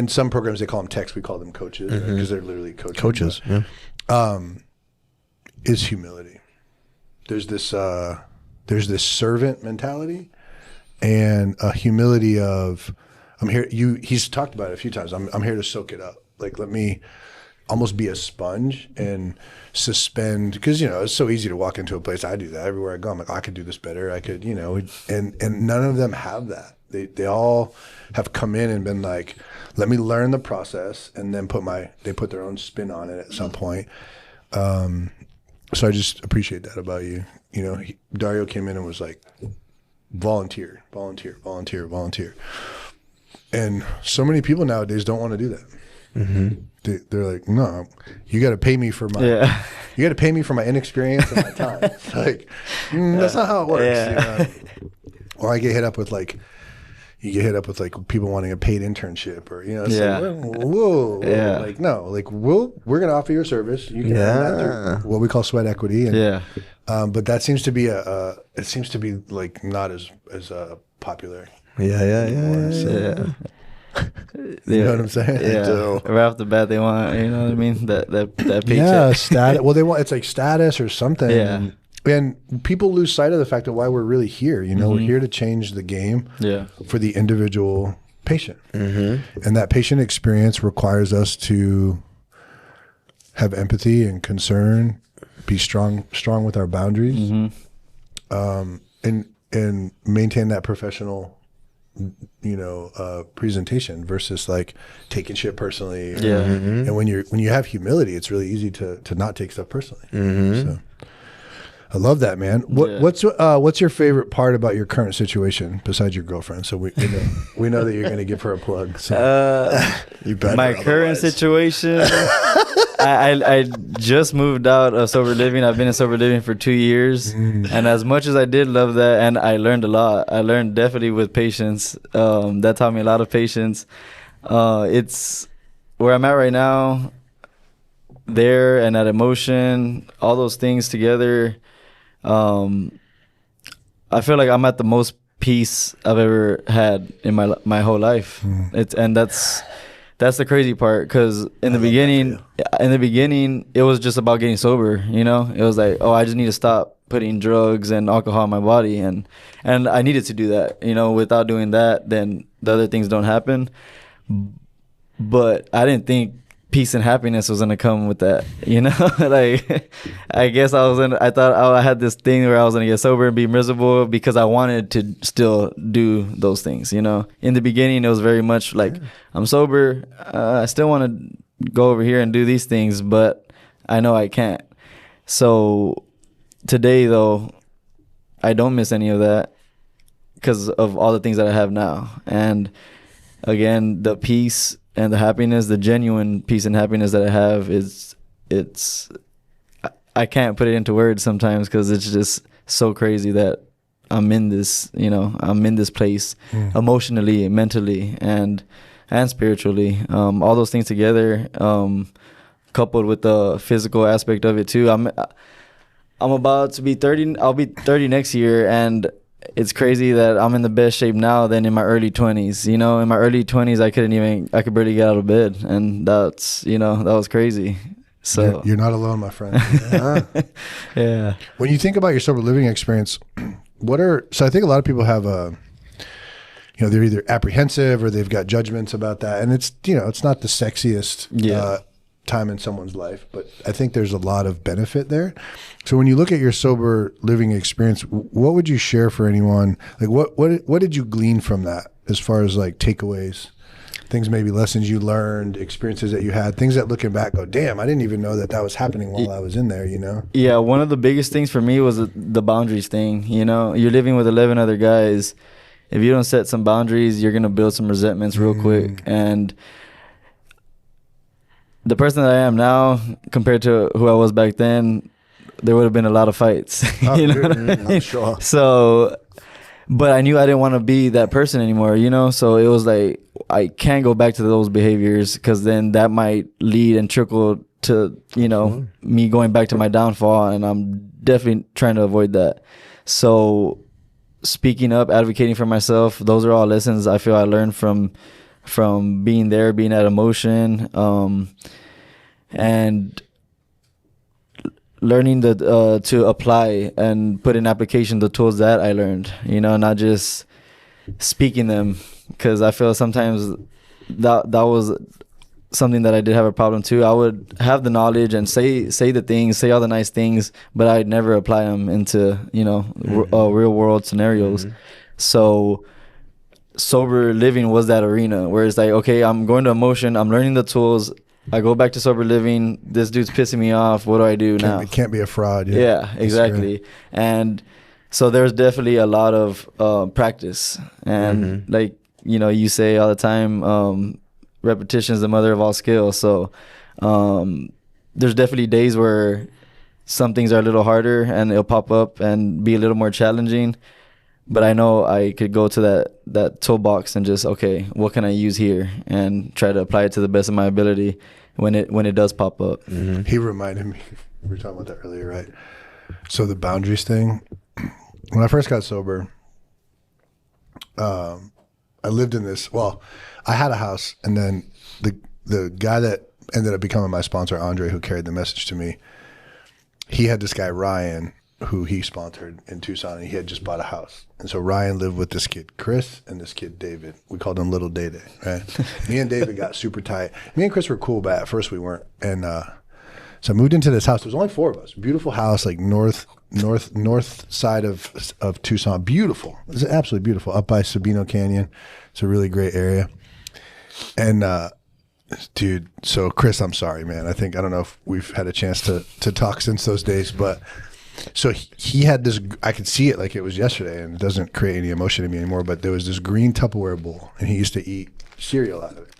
some programs they call them techs, we call them coaches, because they're literally coaches. Coaches, but, yeah. Is humility. There's this servant mentality and a humility of, I'm here. He's talked about it a few times. I'm here to soak it up. Like, let me almost be a sponge and suspend, because, you know, it's so easy to walk into a place. I do that everywhere I go. I'm like, oh, I could do this better. I could, you know, and none of them have that. They all have come in and been like, let me learn the process, and then they put their own spin on it at some point. So I just appreciate that about you. You know, Dario came in and was like, volunteer. And so many people nowadays don't want to do that. Mm-hmm. They're like, no, you got to pay me for my, you got to pay me for my inexperience and my time. It's like, that's not how it works. Yeah. You know? Or I get hit up with like, you get hit up with like people wanting a paid internship, or, you know, it's like, whoa, like, no, like we're going to offer you a service. You can earn that through what we call sweat equity. And, but that seems to be it seems to be like not as popular. Yeah. You know what I'm saying? Yeah. Right off the bat, they want, you know what I mean? That paycheck. Yeah, status. Well, they want, it's like status or something. Yeah. And people lose sight of the fact of why we're really here. You know, we're here to change the game for the individual patient. And that patient experience requires us to have empathy and concern, be strong with our boundaries, and maintain that professional, you know, presentation versus like taking shit personally. And when you have humility, it's really easy to not take stuff personally. So I love that, man. Yeah. What's your favorite part about your current situation besides your girlfriend? So we know that you're going to give her a plug. So. You better. My current situation, I just moved out of sober living. I've been in sober living for 2 years, and as much as I did love that, and I learned a lot. I learned definitely with patience. That taught me a lot of patience. It's where I'm at right now. There and that emotion, all those things together. I feel like I'm at the most peace I've ever had in my whole life. That's the crazy part, because in the beginning, it was just about getting sober. You know, it was like, oh, I just need to stop putting drugs and alcohol in my body, and I needed to do that. You know, without doing that, then the other things don't happen. But I didn't think peace and happiness was gonna come with that, you know. Like, I guess I thought I had this thing where I was gonna get sober and be miserable because I wanted to still do those things, you know. In the beginning, it was very much like, I'm sober, I still want to go over here and do these things, but I know I can't. So today, though, I don't miss any of that because of all the things that I have now. And again, the peace and the happiness, the genuine peace and happiness that I have I can't put it into words sometimes, because it's just so crazy that I'm in this, you know, I'm in this place emotionally, mentally, and spiritually. All those things together, coupled with the physical aspect of it too. I'm about to be 30. I'll be 30 next year, and it's crazy that I'm in the best shape now than in my early 20s. You know, in my early 20s, I could barely get out of bed. And that was crazy. So you're not alone, my friend. yeah. When you think about your sober living experience, so I think a lot of people have they're either apprehensive or they've got judgments about that. And it's not the sexiest time in someone's life, but I think there's a lot of benefit there. So when you look at your sober living experience, what would you share for anyone? Like what did you glean from that as far as like takeaways, things, maybe lessons you learned, experiences that you had, things that looking back go, damn, I didn't even know that was happening while I was in there, you know? Yeah, one of the biggest things for me was the boundaries thing. You know, you're living with 11 other guys. If you don't set some boundaries, you're going to build some resentments real quick. And the person that I am now compared to who I was back then, there would have been a lot of fights. You know what I mean? I'm sure. So, but I knew I didn't want to be that person anymore, you know? So it was like, I can't go back to those behaviors, because then that might lead and trickle to, you know, me going back to my downfall. And I'm definitely trying to avoid that. So speaking up, advocating for myself, those are all lessons I feel I learned from being there, being at emotion, and learning to apply and put in application the tools that I learned, you know, not just speaking them, because I feel sometimes that was something that I did have a problem too. I would have the knowledge and say the things, say all the nice things, but I'd never apply them into, you know, real world scenarios. So sober living was that arena where it's like, okay, I'm going to emotion, I'm learning the tools, I go back to sober living, this dude's pissing me off, what do I do now? It can't be a fraud. Yeah, exactly. And so there's definitely a lot of practice, and like, you know, you say all the time, repetition is the mother of all skills. So there's definitely days where some things are a little harder and it'll pop up and be a little more challenging. But I know I could go to that toolbox and just, okay, what can I use here, and try to apply it to the best of my ability when it does pop up. He reminded me, we were talking about that earlier, right? So the boundaries thing, when I first got sober, I lived in this, I had a house, and then the guy that ended up becoming my sponsor, Andre, who carried the message to me, he had this guy, Ryan, who he sponsored in Tucson, and he had just bought a house. And so Ryan lived with this kid, Chris, and this kid, David. We called him Little Day Day, right? Me and David got super tight. Me and Chris were cool, but at first we weren't. And so I moved into this house. There was only 4 of us. Beautiful house, like north side of Tucson. Beautiful. It's absolutely beautiful. Up by Sabino Canyon. It's a really great area. And dude, so Chris, I'm sorry, man. I don't know if we've had a chance to talk since those days, but So he had this, I could see it like it was yesterday, and it doesn't create any emotion in me anymore, but there was this green Tupperware bowl, and he used to eat cereal out of it.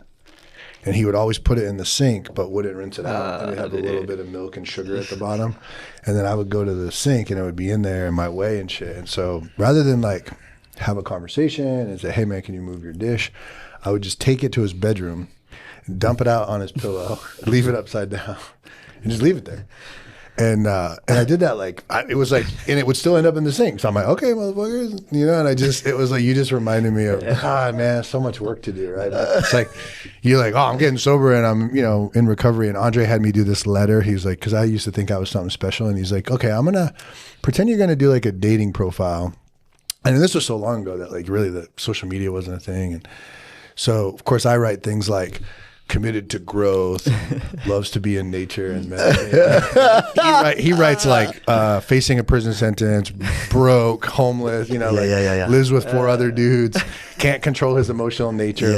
And he would always put it in the sink, but wouldn't rinse it out. And it'd have a little bit of milk and sugar at the bottom. And then I would go to the sink, and it would be in there in my way and shit. And so rather than like have a conversation and say, hey man, can you move your dish? I would just take it to his bedroom, dump it out on his pillow, leave it upside down, and just leave it there. And I did that it was like, and it would still end up in the sink. So I'm like, okay, motherfuckers, you know. And it was like, you just reminded me of, God, man, so much work to do, right? It's like, you're like, oh, I'm getting sober and I'm, you know, in recovery. And Andre had me do this letter. He's like, because I used to think I was something special. And he's like, okay, I'm gonna pretend you're gonna do like a dating profile. And this was so long ago that like really the social media wasn't a thing. And so of course I write things like, committed to growth, loves to be in nature and meditate. He writes like facing a prison sentence, broke, homeless, you know, lives with 4 other dudes, can't control his emotional nature.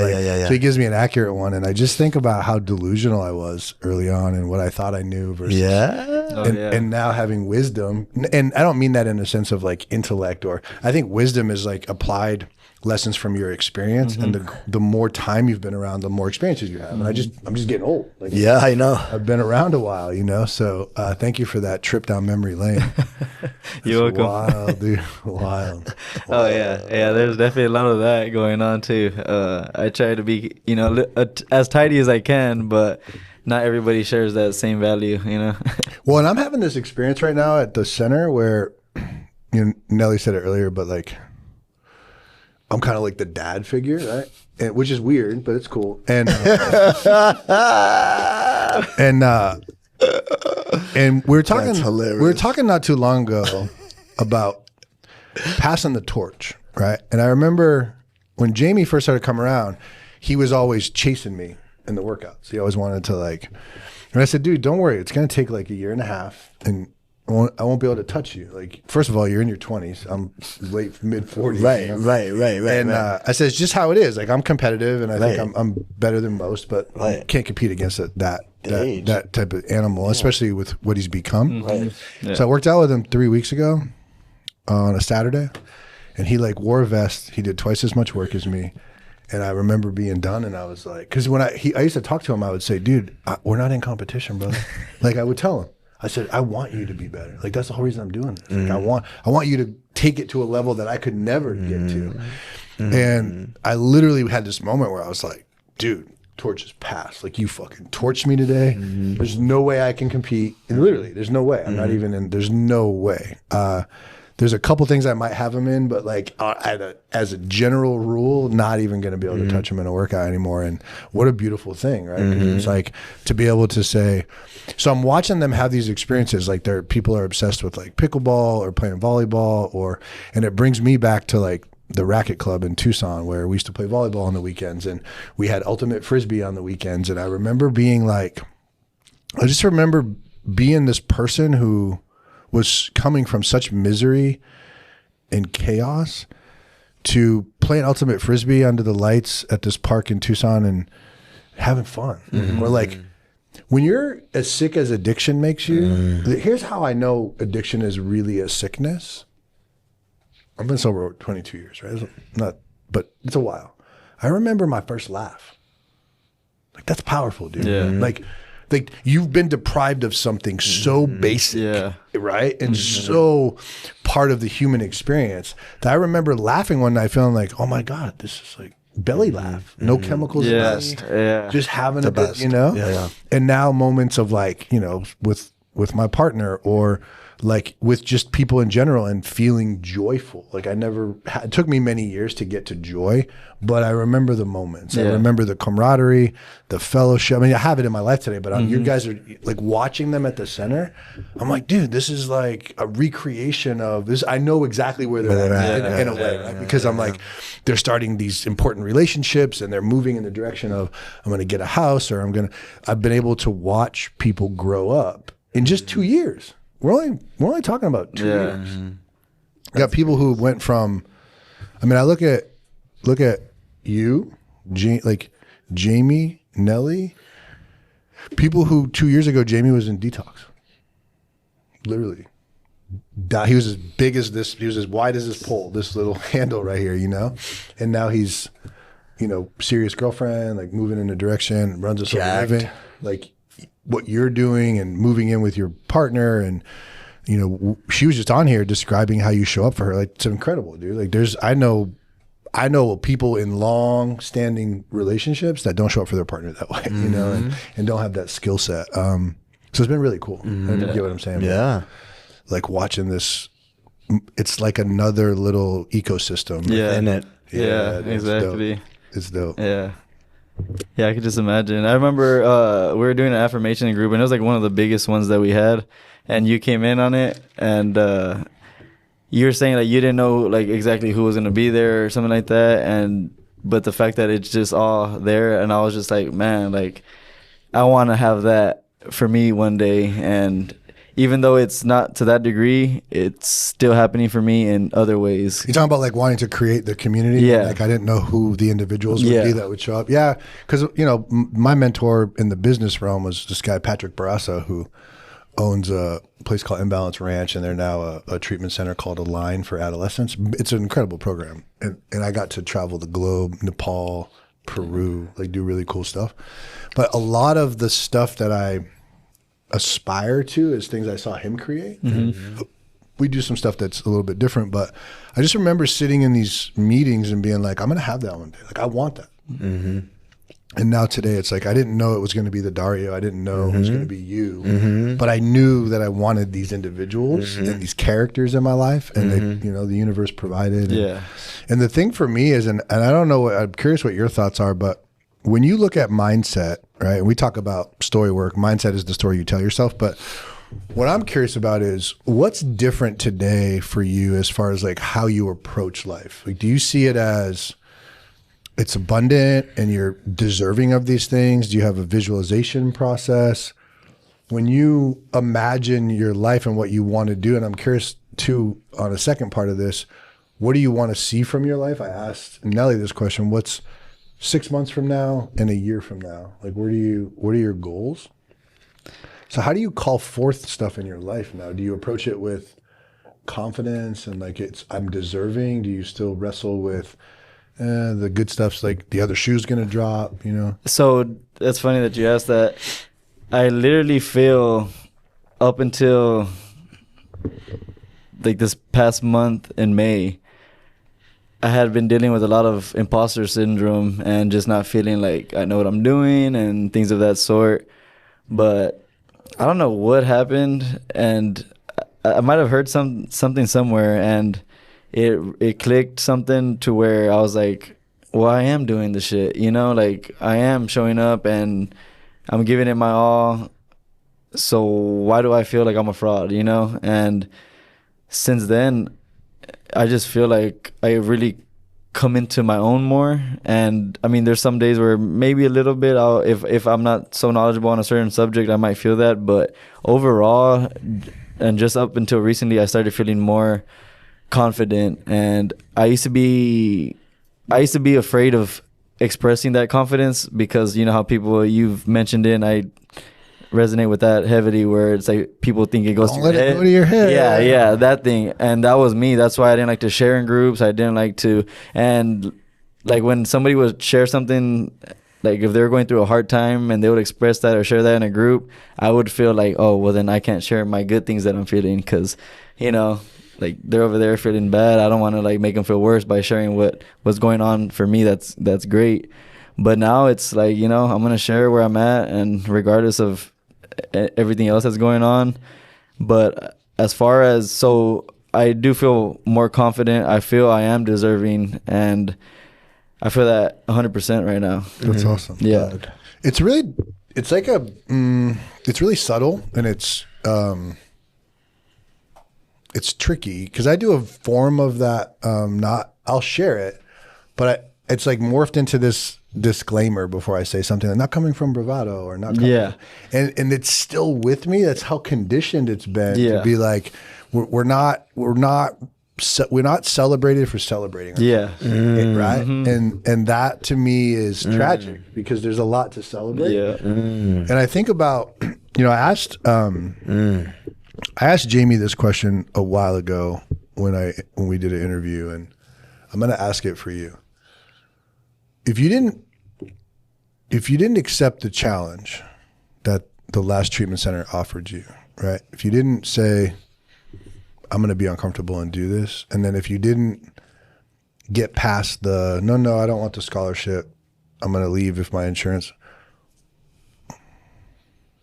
So he gives me an accurate one, and I just think about how delusional I was early on and what I thought I knew versus and now having wisdom. And I don't mean that in a sense of like intellect, or I think wisdom is like applied lessons from your experience, and the more time you've been around, the more experiences you have. And I'm just getting old. Like, yeah, I know. I've been around a while, you know. So thank you for that trip down memory lane. You're welcome. Wild, dude. Wild. Oh yeah. There's definitely a lot of that going on too. I try to be, you know, as tidy as I can, but not everybody shares that same value, you know. Well, and I'm having this experience right now at the center where, you know, Nelly said it earlier, but like, I'm kind of like the dad figure, right? And, which is weird, but it's cool. And and we were talking not too long ago about passing the torch, right? And I remember when Jamie first started coming around, he was always chasing me in the workouts. He always wanted to like, and I said, dude, don't worry, it's gonna take like 1.5 years, and I won't be able to touch you. Like, first of all, you're in your 20s. I'm late mid 40s. Right, you know? right. And I said, it's just how it is. Like, I'm competitive, and I think I'm better than most, but I can't compete against that type of animal, especially with what he's become. Right. Yeah. So I worked out with him 3 weeks ago on a Saturday, and he like wore a vest. He did twice as much work as me. And I remember being done, and I was like, because when I used to talk to him, I would say, dude, we're not in competition, brother. Like, I would tell him. I said, I want you to be better. Like, that's the whole reason I'm doing this. Like, I want you to take it to a level that I could never get to. And I literally had this moment where I was like, dude, torch is passed. Like, you fucking torched me today. There's no way I can compete. And literally, there's no way. I'm not even in, there's no way. There's a couple things I might have him in, but like as a general rule, not even going to be able to touch him in a workout anymore. And what a beautiful thing, right? 'Cause it's like to be able to say, so I'm watching them have these experiences. Like people are obsessed with like pickleball or playing volleyball, and it brings me back to like the racket club in Tucson where we used to play volleyball on the weekends, and we had ultimate frisbee on the weekends. And I remember being like, I just remember being this person who was coming from such misery and chaos to playing ultimate frisbee under the lights at this park in Tucson and having fun. Or like when you're as sick as addiction makes you, here's how I know addiction is really a sickness. I've been sober 22 years, right? But it's a while. I remember my first laugh. Like, that's powerful, dude. Yeah. Like you've been deprived of something so basic, right? And so part of the human experience that I remember laughing one night feeling like, oh my God, this is like belly laugh. No chemicals in me. Just having a bit, you know? Yeah. And now moments of like, you know, with my partner or like with just people in general and feeling joyful. Like it took me many years to get to joy, but I remember the moments. I remember the camaraderie, the fellowship. I mean, I have it in my life today, but you guys are like watching them at the center. I'm like, dude, this is like a recreation of this. I know exactly where they're at in a way, right? Because I'm like, they're starting these important relationships and they're moving in the direction of, I'm going to get a house or I've been able to watch people grow up in just 2 years. We're only talking about 2 years. Got people who went from, I mean, I look at you, like Jamie, Nelly, people who 2 years ago, Jamie was in detox. Literally. he was as big as this. He was as wide as this pole, this little handle right here, you know. And now he's, you know, serious girlfriend, like moving in a direction, runs a sort of living, like what you're doing and moving in with your partner. And, you know, she was just on here describing how you show up for her. Like, it's incredible, dude. Like, I know people in long-standing relationships that don't show up for their partner that way, you know, and don't have that skill set. So it's been really cool. I get what I'm saying. Yeah. Like watching this, it's like another little ecosystem. In it. Yeah, exactly. It's dope. Yeah. Yeah, I could just imagine. I remember we were doing an affirmation group, and it was like one of the biggest ones that we had. And you came in on it, and you were saying like you didn't know like exactly who was gonna be there or something like that. But the fact that it's just all there, and I was just like, man, like I want to have that for me one day. And even though it's not to that degree, it's still happening for me in other ways. You're talking about like wanting to create the community. Yeah. Like I didn't know who the individuals would be that would show up. Yeah. Because, you know, my mentor in the business realm was this guy, Patrick Barraza, who owns a place called Imbalance Ranch, and they're now a treatment center called Align for adolescents. It's an incredible program. And I got to travel the globe, Nepal, Peru, like do really cool stuff. But a lot of the stuff that I aspire to is things I saw him create. We do some stuff that's a little bit different, but I just remember sitting in these meetings and being like, I'm going to have that one day. Like I want that. And now today it's like, I didn't know it was going to be the Dario. I didn't know it was going to be you, but I knew that I wanted these individuals and these characters in my life, and they, you know, the universe provided. And the thing for me is, and I don't know, I'm curious what your thoughts are, but when you look at mindset, right, and we talk about story work, mindset is the story you tell yourself, but what I'm curious about is what's different today for you as far as like how you approach life? Like, do you see it as it's abundant and you're deserving of these things? Do you have a visualization process? When you imagine your life and what you want to do, and I'm curious too, on a second part of this, what do you want to see from your life? I asked Nelly this question, what's 6 months from now and a year from now? Like, what are your goals? So how do you call forth stuff in your life now? Do you approach it with confidence and like I'm deserving? Do you still wrestle with the good stuff's like the other shoe's gonna drop, you know? So that's funny that you asked that. I literally feel up until like this past month in May, I had been dealing with a lot of imposter syndrome and just not feeling like I know what I'm doing and things of that sort. But I don't know what happened, and I might have heard something somewhere, and it clicked something to where I was like, well, I am doing the shit, you know, like I am showing up and I'm giving it my all. So why do I feel like I'm a fraud, you know? And since then, I just feel like I really come into my own more. And I mean, there's some days where maybe a little bit, if I'm not so knowledgeable on a certain subject, I might feel that. But overall, and just up until recently, I started feeling more confident. And I used to be afraid of expressing that confidence because you know how people you've mentioned it, and I resonate with that heavily, where it's like people think it goes to your head. Go to your head. Yeah, that thing. And that was me. That's why I didn't like to share in groups. I didn't like to, and like when somebody would share something, like if they were going through a hard time and they would express that or share that in a group, I would feel like, oh, well then I can't share my good things that I'm feeling because, you know, like they're over there feeling bad. I don't want to like make them feel worse by sharing what's going on for me. That's great. But now it's like, you know, I'm going to share where I'm at, and regardless of everything else that's going on. But as far as, so I do feel more confident. I feel I am deserving, and I feel that 100% right now. That's awesome. Yeah. It's really subtle, and it's tricky because I do a form of that. I'll share it, but it's like morphed into this disclaimer before I say something. I'm not coming from bravado or not. And it's still with me. That's how conditioned it's been to be like, we're not celebrated for celebrating. Right. And that to me is tragic because there's a lot to celebrate. And I think about, you know, I asked I asked Jamie this question a while ago when we did an interview, and I'm going to ask it for you. If you didn't accept the challenge that the last treatment center offered you, right? If you didn't say, I'm going to be uncomfortable and do this, and then if you didn't get past the, no, I don't want the scholarship, I'm going to leave if my insurance.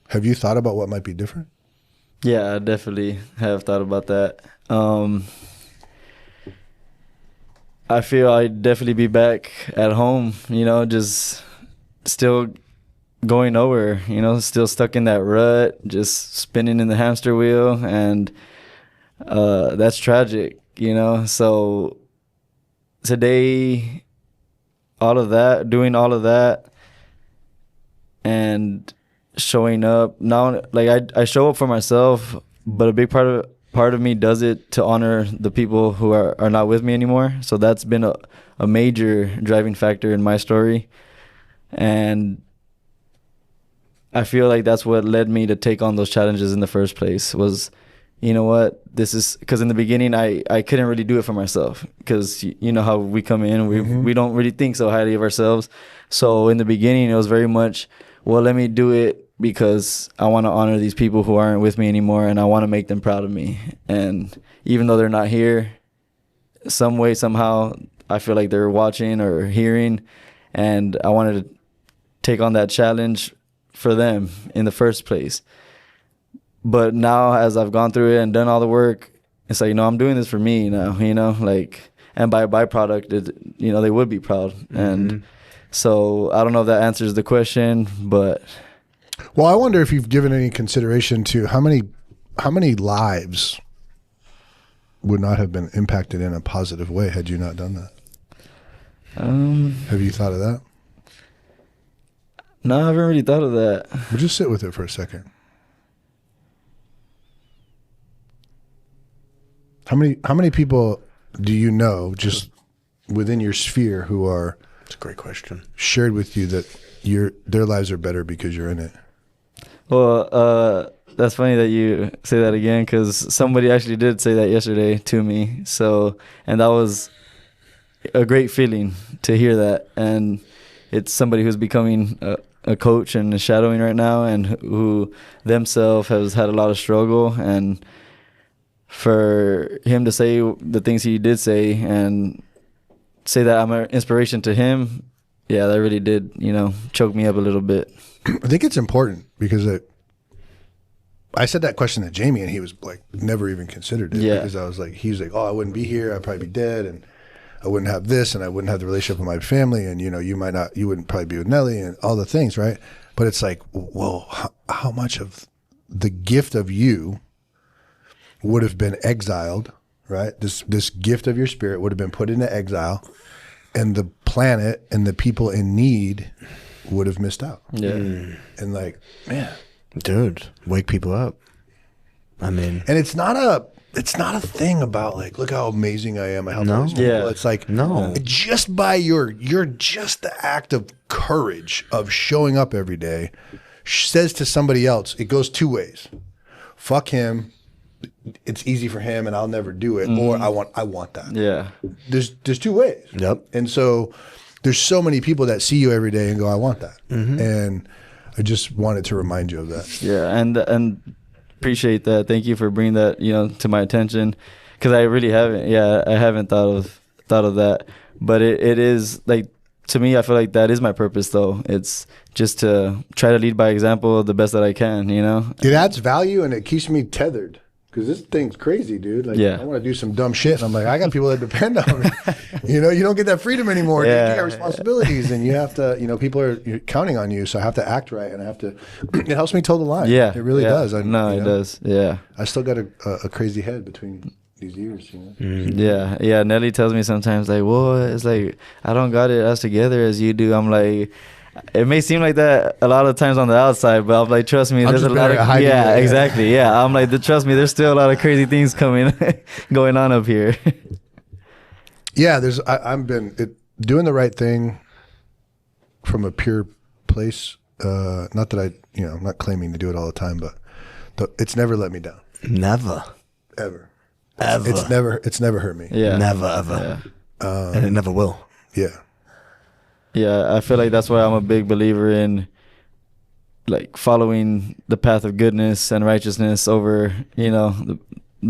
Have you thought about what might be different? Yeah, I definitely have thought about that. I feel I'd definitely be back at home, just still going nowhere, still stuck in that rut, just spinning in the hamster wheel. And that's tragic, So today, doing all of that and showing up now, like I show up for myself, but a big part of me does it to honor the people who are not with me anymore. So that's been a major driving factor in my story. And I feel like that's what led me to take on those challenges in the first place was, you know what, this is because in the beginning I couldn't really do it for myself because you know how we come in, we don't really think so highly of ourselves. So in the beginning it was very much, well, let me do it because I want to honor these people who aren't with me anymore and I want to make them proud of me. And even though they're not here, some way, somehow, I feel like they're watching or hearing, and I wanted to take on that challenge for them in the first place. But now as I've gone through it and done all the work, it's like, I'm doing this for me now, and by a byproduct, they would be proud. And so I don't know if that answers the question, but... Well, I wonder if you've given any consideration to how many lives would not have been impacted in a positive way had you not done that? Have you thought of that? No, I haven't really thought of that. Well, just sit with it for a second. How many people do you know just within your sphere who are? That's a great question. Shared with you that their lives are better because you're in it. Well, that's funny that you say that again because somebody actually did say that yesterday to me. So, and that was a great feeling to hear that. And it's somebody who's becoming a coach and is shadowing right now and who themselves has had a lot of struggle. And for him to say the things he did say and say that I'm an inspiration to him, yeah, that really did, choke me up a little bit. I think it's important because I said that question to Jamie and he was like, never even considered it. Yeah. Because I was like, he was like, oh, I wouldn't be here. I'd probably be dead and I wouldn't have this and I wouldn't have the relationship with my family. And, you wouldn't probably be with Nelly and all the things, right? But it's like, well, how much of the gift of you would have been exiled, right? This gift of your spirit would have been put into exile and the planet and the people in need would have missed out. Yeah. And like, man. Dude, wake people up. I mean. And it's not a thing about like, look how amazing I am. I help all these people. Yeah. It's like, no. Just by just the act of courage of showing up every day says to somebody else, it goes two ways. Fuck him. It's easy for him and I'll never do it. Or I want that. Yeah. There's two ways. Yep. And so there's so many people that see you every day and go, I want that. And I just wanted to remind you of that. Yeah. And appreciate that. Thank you for bringing that, to my attention. Cause I really haven't, I haven't thought of that, but it is like, to me, I feel like that is my purpose though. It's just to try to lead by example the best that I can, It adds value and it keeps me tethered. Because this thing's crazy, dude. Like, I want to do some dumb shit. And I'm like, I got people that depend on me. You don't get that freedom anymore. Dude. You got responsibilities and you have to, people are counting on you. So I have to act right and I have to, it helps me toe the line. Yeah. It really does. It does. Yeah. I still got a crazy head between these years, Yeah. Yeah. Nelly tells me sometimes like, well, it's like, I don't got it as together as you do. I'm like, it may seem like that a lot of times on the outside, but I'm like, trust me, there's a lot of exactly. Yeah. I'm like, trust me, there's still a lot of crazy things going on up here. Yeah, I've been doing the right thing from a pure place. Not that I'm not claiming to do it all the time, but it's never let me down. Never. Ever. Ever. It's never hurt me. Yeah. Never, ever. And it never will. Yeah. Yeah, I feel like that's why I'm a big believer in like following the path of goodness and righteousness over, the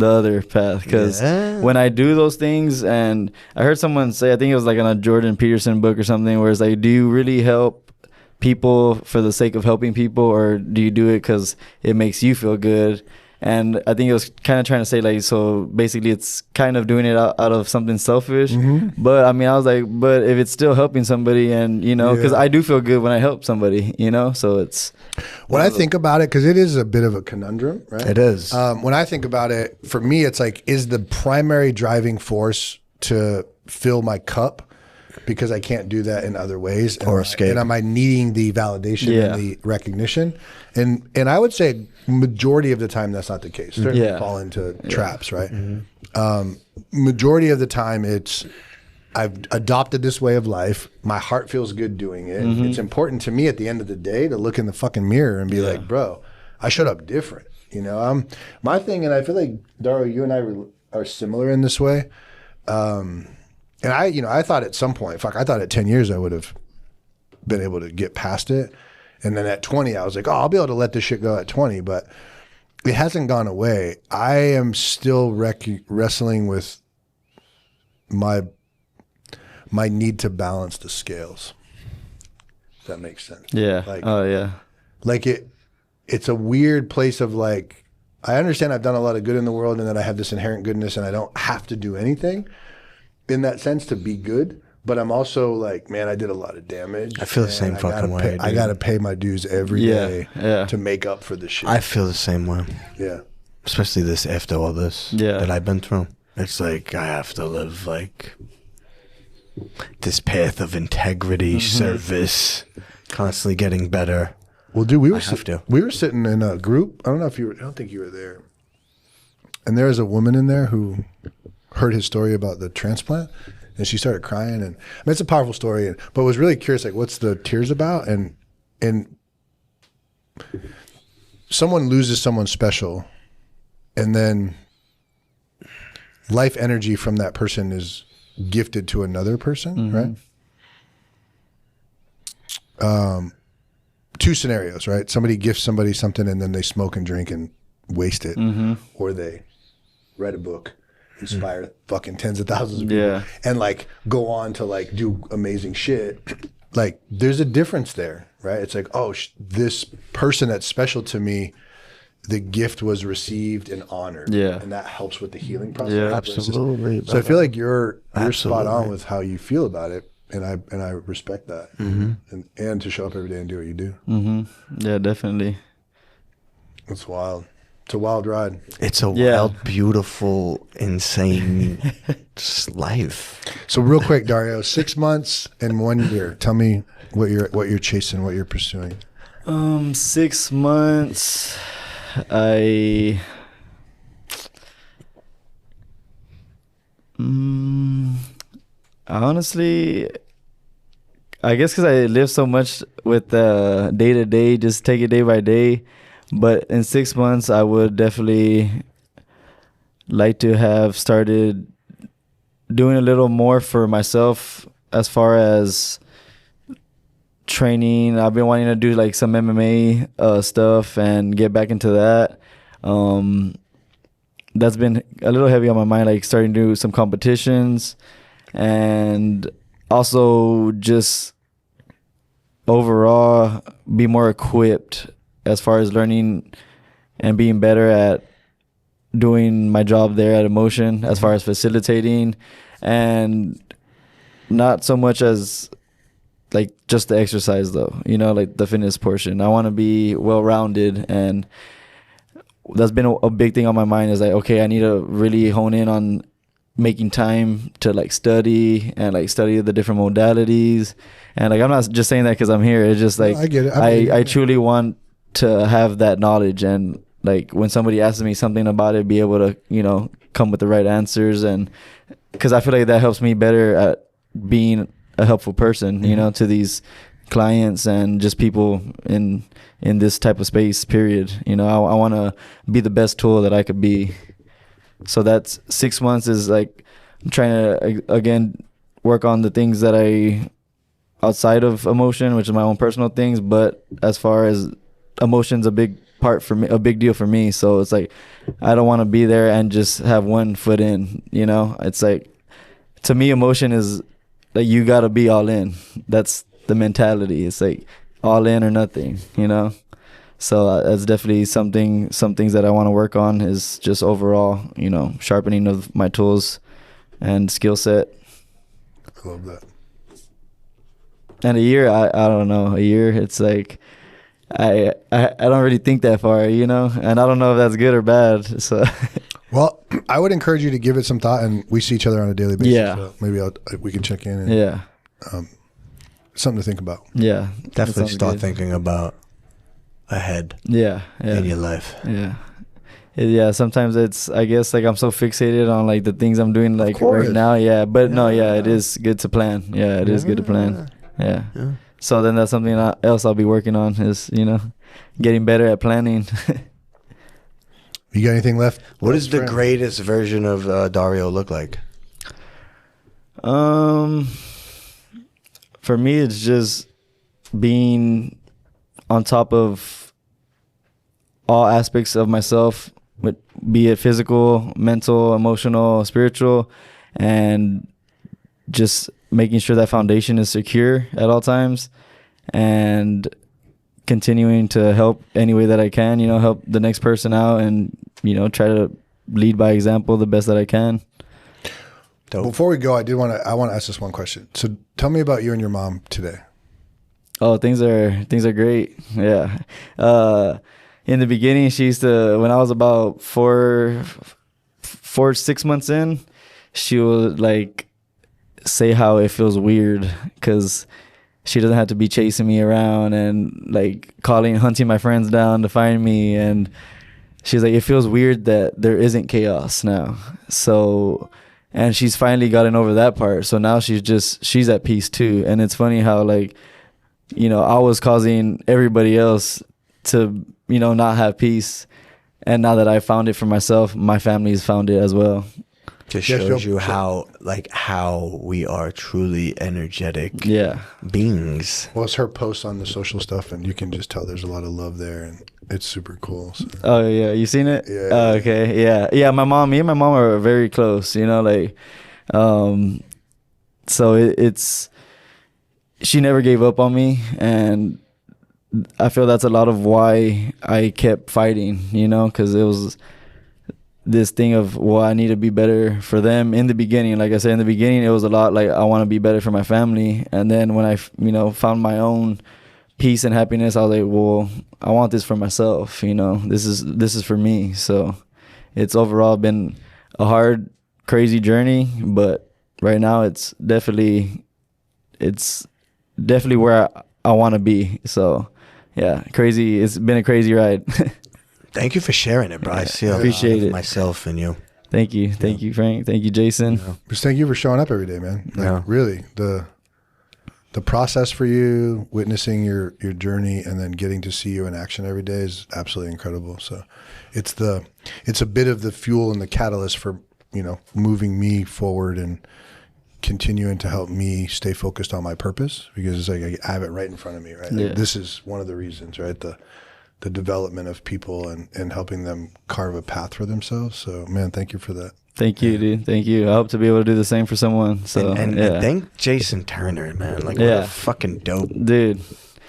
other path. Because when I do those things, and I heard someone say, I think it was like in a Jordan Peterson book or something, where it's like, do you really help people for the sake of helping people, or do you do it because it makes you feel good? And I think it was kind of trying to say, like, so basically it's kind of doing it out of something selfish. Mm-hmm. But I mean, I was like, but if it's still helping somebody, and, because I do feel good when I help somebody, so it's. When I think about it, because it is a bit of a conundrum, right? It is. When I think about it, for me, it's like, is the primary driving force to fill my cup because I can't do that in other ways? Or escape. And am I needing the validation and the recognition? And I would say majority of the time that's not the case. Certainly fall into traps, right? Mm-hmm. Majority of the time it's I've adopted this way of life. My heart feels good doing it. Mm-hmm. It's important to me at the end of the day to look in the fucking mirror and be like, bro, I showed up different. My thing, and I feel like, Dario, you and I are similar in this way. And I thought at some point, I thought at 10 years I would have been able to get past it. And then at 20, I was like, I'll be able to let this shit go at 20, but it hasn't gone away. I am still wrestling with my need to balance the scales. If that makes sense. Yeah. Like it's a weird place of like, I understand I've done a lot of good in the world and that I have this inherent goodness and I don't have to do anything in that sense to be good. But I'm also like, man, I did a lot of damage. I feel the same fucking way. I got to pay my dues every day to make up for the shit. I feel the same way. Yeah. Especially after all this that I've been through. It's like I have to live like this path of integrity, service, constantly getting better. Well, dude, we were sitting in a group. I don't think you were there. And there was a woman in there who heard his story about the transplant. And she started crying, and it's a powerful story. But was really curious, like, what's the tears about? And someone loses someone special, and then life energy from that person is gifted to another person, right? Two scenarios, right? Somebody gifts somebody something, and then they smoke and drink and waste it, or they read a book. Inspire fucking tens of thousands of people and like go on to like do amazing shit. Like there's a difference there, right? It's like, this person that's special to me, the gift was received and honored, and that helps with the healing process. Yeah, absolutely. So I feel like you're spot on with how you feel about it, and I respect that, and to show up every day and do what you do. Yeah, definitely. It's wild. It's a wild ride. It's a wild, beautiful, insane life. So real quick, Dario, 6 months and 1 year. Tell me what you're chasing, what you're pursuing. 6 months. I honestly, I guess because I live so much with day to day, just take it day by day. But in 6 months, I would definitely like to have started doing a little more for myself as far as training. I've been wanting to do like some MMA stuff and get back into that. That's been a little heavy on my mind, like starting to do some competitions and also just overall be more equipped as far as learning and being better at doing my job there at Emotion, as far as facilitating, and not so much as like just the exercise though, like the fitness portion. I want to be well-rounded, and that's been a big thing on my mind is like, okay, I need to really hone in on making time to like study and like study the different modalities. And like, I'm not just saying that because I'm here. It's just like, I get it. I truly want to have that knowledge, and like when somebody asks me something about it, be able to come with the right answers, and because I feel like that helps me better at being a helpful person to these clients and just people in this type of space, period. You know, I want to be the best tool that I could be. So that's 6 months is like I'm trying to, again, work on the things that I outside of emotion, which is my own personal things. But as far as emotion's a big part for me, a big deal for me. So it's like, I don't want to be there and just have one foot in, you know. It's like, to me, emotion is like, you got to be all in. That's the mentality. It's like all in or nothing, you know. So that's definitely some things that I want to work on, is just overall, you know, sharpening of my tools and skill set. I love that. And a year, I don't know, a year, it's like, I don't really think that far, you know, and I don't know if that's good or bad. So, well, I would encourage you to give it some thought, and we see each other on a daily basis. Yeah. So maybe we can check in. And, yeah. Something to think about. Yeah. Definitely start thinking about ahead. Yeah. In your life. Yeah. Yeah, sometimes it's, I guess, like I'm so fixated on like the things I'm doing like right now. Yeah, but no, it is good to plan. Yeah, it is good to plan. Yeah. So then that's something else I'll be working on, is, you know, getting better at planning. You got anything left? What does the greatest version of Dario look like? For me, it's just being on top of all aspects of myself, be it physical, mental, emotional, spiritual, and just making sure that foundation is secure at all times, and continuing to help any way that I can, you know, help the next person out, and, you know, try to lead by example the best that I can. Dope. Before we go, I want to ask this one question. So tell me about you and your mom today. Oh, things are great. Yeah. In the beginning, she used to, when I was about 6 months in, she would like say how it feels weird because she doesn't have to be chasing me around and like hunting my friends down to find me. And she's like, it feels weird that there isn't chaos now. So, and she's finally gotten over that part. So now she's at peace too. And it's funny how, like, you know, I was causing everybody else to, you know, not have peace. And now that I found it for myself, my family's found it as well. Just shows you how we are truly energetic beings. Well, it's her post on the social stuff, and you can just tell there's a lot of love there, and it's super cool. So. Oh yeah, you seen it? Yeah. Okay, yeah. Me and my mom are very close. You know, like, so it's she never gave up on me, and I feel that's a lot of why I kept fighting. You know, because it was this thing of, well, I need to be better for them in the beginning. Like I said, in the beginning, it was a lot like I want to be better for my family. And then when I, you know, found my own peace and happiness, I was like, well, I want this for myself. You know, this is for me. So it's overall been a hard, crazy journey, but right now it's definitely where I want to be. So yeah, crazy. It's been a crazy ride. Thank you for sharing it, bro. I see appreciate it. Myself and you. Thank you. Thank you, Frank. Thank you, Jason. Just thank you for showing up every day, man. Like, really, the process for you, witnessing your journey, and then getting to see you in action every day is absolutely incredible. So it's a bit of the fuel and the catalyst for, you know, moving me forward and continuing to help me stay focused on my purpose, because it's like I have it right in front of me, right? Like, this is one of the reasons, right? The development of people and helping them carve a path for themselves. So, man, thank you for that. Thank you, dude. Thank you. I hope to be able to do the same for someone. So, and thank Jason Turner, man. Like, what a fucking dope dude.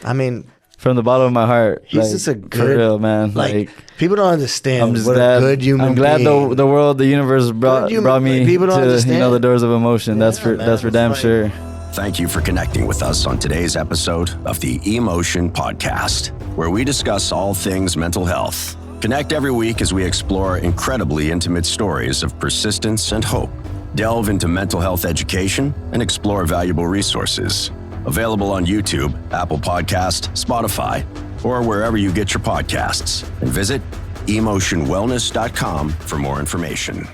I mean, from the bottom of my heart, he's like, just a good, for real, man. Like people don't understand. I'm just what glad. A good human I'm glad being. the world, the universe brought me people don't to understand. You know, the doors of emotion. That's for damn sure. Thank you for connecting with us on today's episode of the Emotion Podcast, where we discuss all things mental health. Connect every week as we explore incredibly intimate stories of persistence and hope, delve into mental health education, and explore valuable resources. Available on YouTube, Apple Podcast, Spotify, or wherever you get your podcasts. And visit emotionwellness.com for more information.